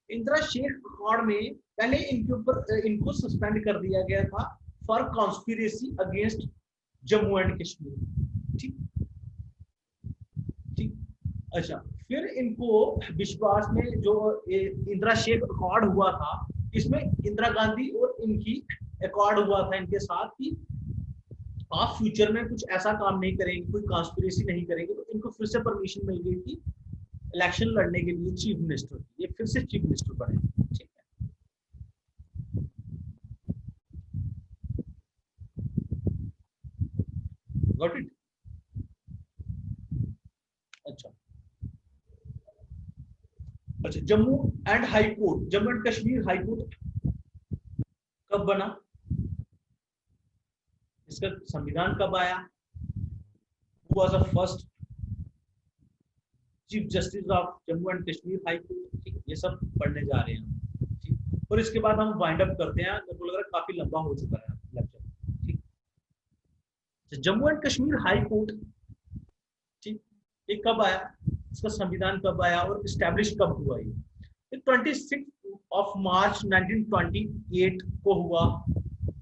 इंदिरा शेख अकॉर्ड में पहले इनके ऊपर इनको सस्पेंड कर दिया गया था for conspiracy against Jammu and Kashmir. ठीक ठीक। अच्छा, फिर इनको विश्वास में जो इंदिरा शेख अकॉर्ड हुआ था, इसमें इंदिरा गांधी और इनकी अकॉर्ड हुआ था इनके साथ कि आप फ्यूचर में कुछ ऐसा काम नहीं करेंगे, कोई कॉन्स्पिरेसी नहीं करेंगे, तो इनको फिर से परमिशन मिल गई थी इलेक्शन लड़ने के लिए चीफ मिनिस्टर। ये फिर से चीफ मिनिस्टर बने। ठीक है। Got it. अच्छा अच्छा, Jammu and high court, Jammu and Kashmir high court कब बना, इसका संविधान कब आया, who was the first chief justice of Jammu and Kashmir high court. ठीक, ये सब पढ़ने जा रहे हैं। ठीक, और इसके बाद हम वाइंड अप करते हैं, मेरे को लग रहा है काफी लंबा हो चुका है लेक्चर। ठीक, तो Jammu and Kashmir high court, ठीक, ये कब आया, इसका संविधान कब आया और स्टैब्लिश कब हुआ? ये 26 मार्च 1928 को हुआ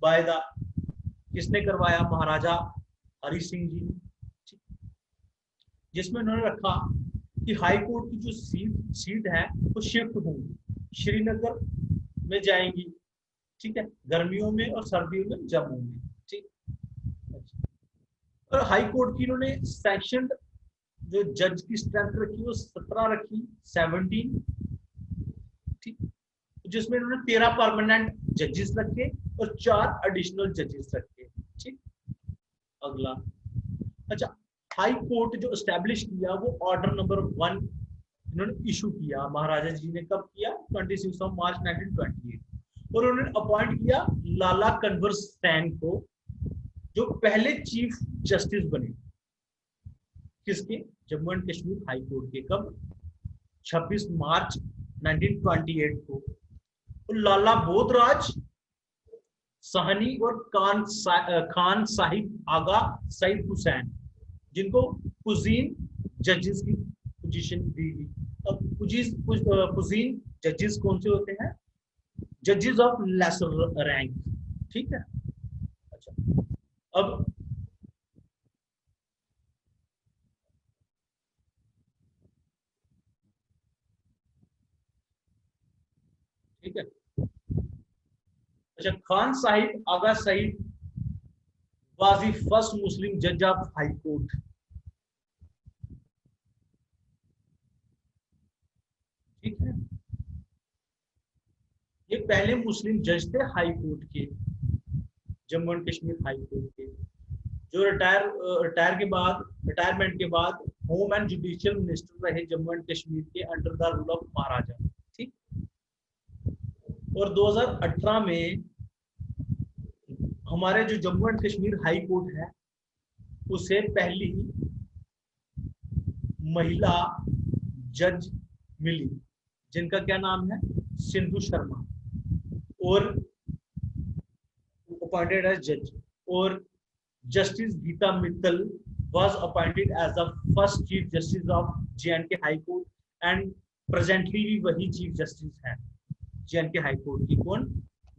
बाय द, किसने करवाया, महाराजा हरि सिंह जी ने। जिसमें उन्होंने रखा कि हाई कोर्ट की जो सीट है वो शिफ्ट होंगी, श्रीनगर में जाएंगी। ठीक है, गर्मियों में और सर्दियों में जम्मू में। ठीक। और हाई कोर्ट की इन्होंने सेक्शन जो जज की स्ट्रेंथ रखी वो 17 रखी, 17। ठीक, जिसमें इन्होंने 13 परमानेंट जजेस रखे और 4 एडिशनल जजेस रखे। ठीक। अगला, अच्छा, हाई कोर्ट जो एस्टेब्लिश किया वो ऑर्डर नंबर 1 इन्होंने इशू किया, महाराजा जी ने कब किया, 26 मार्च 1928। और उन्होंने अपॉइंट किया लाला कन्वर सैन को, जो पहले चीफ जस्टिस बने, किसके, Jammu and Kashmir high court के। कब, 26 मार्च 1928 को। और लाला बोधराज साहनी और खान साहिब आगा सईद हुसैन, जिनको कुजीन जजेस की पोजीशन दी गई। अब कुजीन जजेस कौन से होते हैं, जजेस ऑफ लेसर रैंक। ठीक है। अच्छा, अब ठीक है। अच्छा, खान साहिब आगा Saeed was the first Muslim judge of High Court। ठीक है, ये पहले मुस्लिम जज थे हाई कोर्ट के, Jammu and Kashmir high court के, जो रिटायरमेंट के बाद होम एंड जुडिशियल मिनिस्टर रहे जम्मू एंड कश्मीर के अंडर द रूल ऑफ महाराजा। ठीक। और 2018 में हमारे जो Jammu and Kashmir high court है, उसे पहली महिला जज मिली, जिनका क्या नाम है, सिंधु शर्मा, और अपॉइंटेड एज जज। और justice Geeta Mittal was appointed as the first chief justice of J&K High Court and presently भी वही चीफ जस्टिस है J&K हाई कोर्ट की। कौन,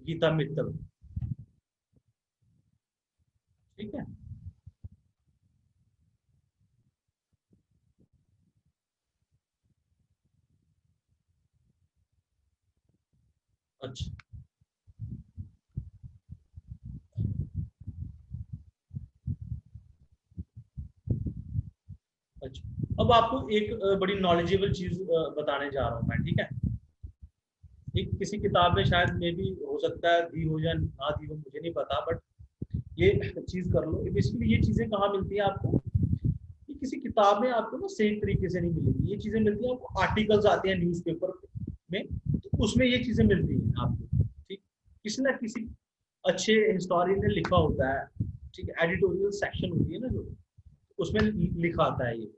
गीता मित्तल। ठीक है। अच्छा, अब आपको एक बड़ी नॉलेजेबल चीज बताने जा रहा हूँ मैं, ठीक है। एक किसी किताब में शायद मे भी हो सकता है दी हो या ना दी हो, मुझे नहीं पता, बट ये चीज कर लो। बेसिकली ये चीजें कहाँ मिलती है आपको, ये किसी किताब में आपको ना सही तरीके से नहीं मिलेगी। ये चीजें मिलती है आपको, आर्टिकल्स आते हैं न्यूज़पेपर में, तो उसमें ये चीजें मिलती हैं आपको, ठीक। किसी ना किसी अच्छे हिस्टोरियन ने लिखा होता है, ठीक है। एडिटोरियल सेक्शन होती है ना जो, उसमें लिखा आता है ये।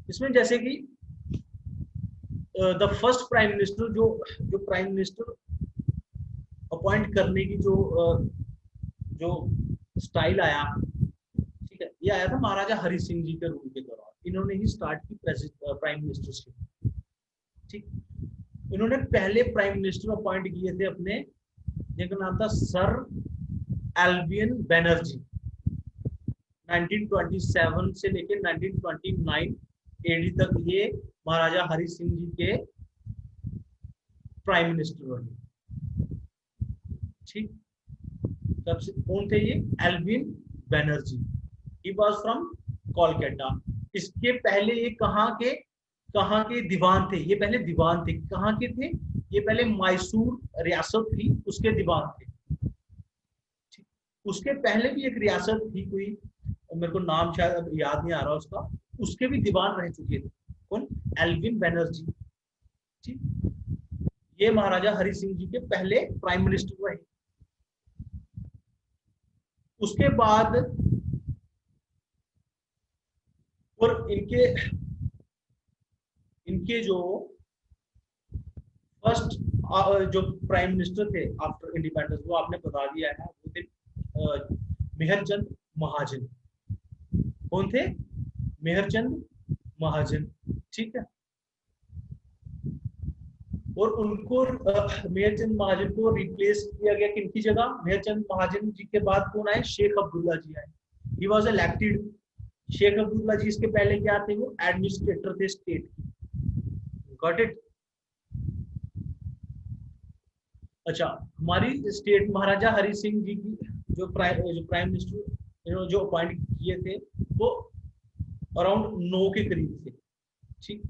इसमें जैसे कि द फर्स्ट प्राइम मिनिस्टर, जो जो प्राइम मिनिस्टर अपॉइंट करने की जो स्टाइल आया, ठीक है, ये आया था महाराजा हरि सिंह जी के रूल के दौरान। इन्होंने ही स्टार्ट की प्राइम मिनिस्टरशिप, ठीक। इन्होंने पहले प्राइम मिनिस्टर अपॉइंट किए थे अपने, जिनका नाम था सर एल्बियन बनर्जी। 1927 से लेकर 1929 एडी तक ये महाराजा हरि सिंह जी के प्राइम मिनिस्टर बने, ठीक। सबसे कौन थे ये, Alvin Banerjee. He was from Kolkata. इसके पहले ये कहाँ के दीवान थे, ये पहले दीवान थे। कहाँ के थे ये, पहले मैसूर रियासत थी, उसके दीवान थे, ठीक। उसके पहले भी एक रियासत थी कोई, मेरे को नाम शायद अब याद नहीं आ रहा उसका, उसके भी दीवान रह चुके थे। कौन, एल्विन बनर्जी, ठीक। ये महाराजा हरि सिंह जी के पहले प्राइम मिनिस्टर रहे। उसके बाद और इनके जो फर्स्ट जो प्राइम मिनिस्टर थे आफ्टर इंडिपेंडेंस, वो आपने बता दिया है, वो थे मेहरचंद महाजन। कौन थे, मेहरचंद महाजन, ठीक है। और उनको मेहरचंद महाजन को रिप्लेस किया गया किनकी जगह, मेहरचंद महाजन जी के बाद कौन आए, शेख अब्दुल्ला जी आए। He was elected. Sheikh Abdullah ji इसके पहले क्या थे, वो एडमिनिस्ट्रेटर थे स्टेट की। Got it. अच्छा, हमारी स्टेट महाराजा हरि सिंह जी की जो प्राइम मिनिस्टर जो अपॉइंट किए थे, वो अराउंड 9 के करीब थे, ठीक।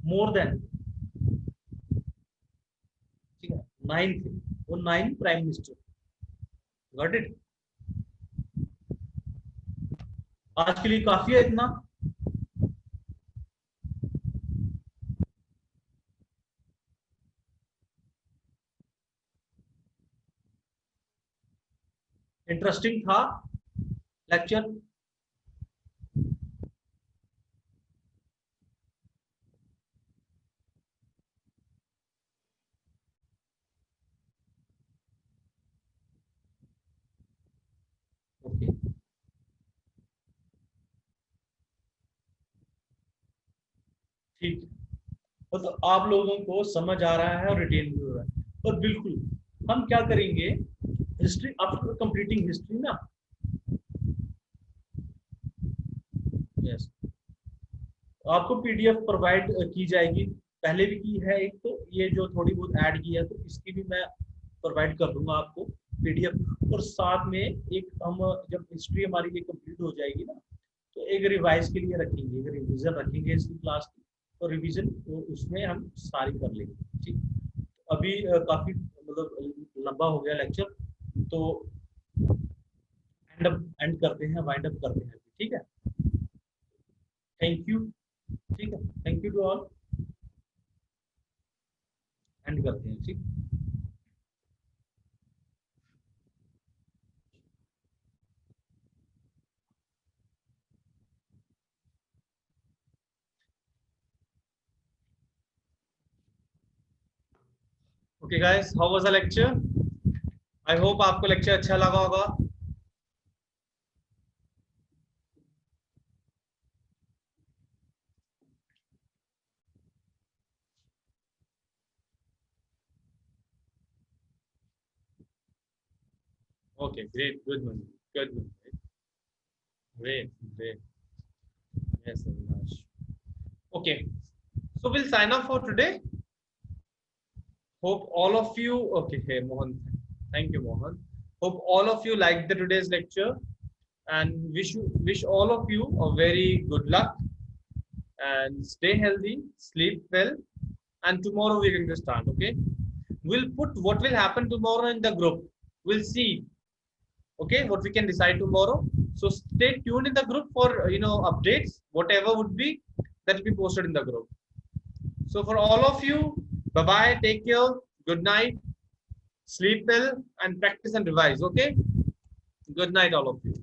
मोर देन, ठीक है, 9 थे, वो 9 प्राइम मिनिस्टर। Got it. आज के लिए काफी है इतना। इंटरेस्टिंग था लेक्चर। ओके, ठीक है। तो आप लोगों को समझ आ रहा है और रिटेन भी हो रहा है। और बिल्कुल हम क्या करेंगे, हिस्ट्री आफ्टर कंप्लीटिंग हिस्ट्री ना, यस, आपको पीडीएफ प्रोवाइड की जाएगी। पहले भी की है एक, तो ये जो थोड़ी बहुत ऐड की है, तो इसकी भी मैं प्रोवाइड कर दूंगा आपको पीडीएफ। और साथ में एक हम जब हिस्ट्री हमारी ये कंप्लीट हो जाएगी ना, तो एक रिवाइज के लिए रखेंगे, एक रिवीजन रखेंगे इसकी क्लास की। तो रिवीजन उसमें हम सारी कर लेंगे, ठीक। अभी काफी मतलब लंबा हो गया लेक्चर, तो एंड करते हैं, वाइंड अप करते हैं, ठीक है। थैंक यू, ठीक है, thank you to all. End करते हैं, ठीक। Okay guys, how was the lecture? I hope आपको लेक्चर अच्छा लगा होगा। Okay, great, good one, good, great, great. Yes, Avinash. Okay, so we'll sign off for today. Hope all of you, okay, hey, Mohan, thank you, Mohan. Hope all of you liked the today's lecture, and wish all of you a very good luck and stay healthy, sleep well, and tomorrow we're going to start. Okay, we'll put what will happen tomorrow in the group. We'll see, okay, what we can decide tomorrow. So stay tuned in the group for updates, whatever would be, that will be posted in the group. So for all of you, bye bye, take care, good night, sleep well, and practice and revise. Okay, good night all of you.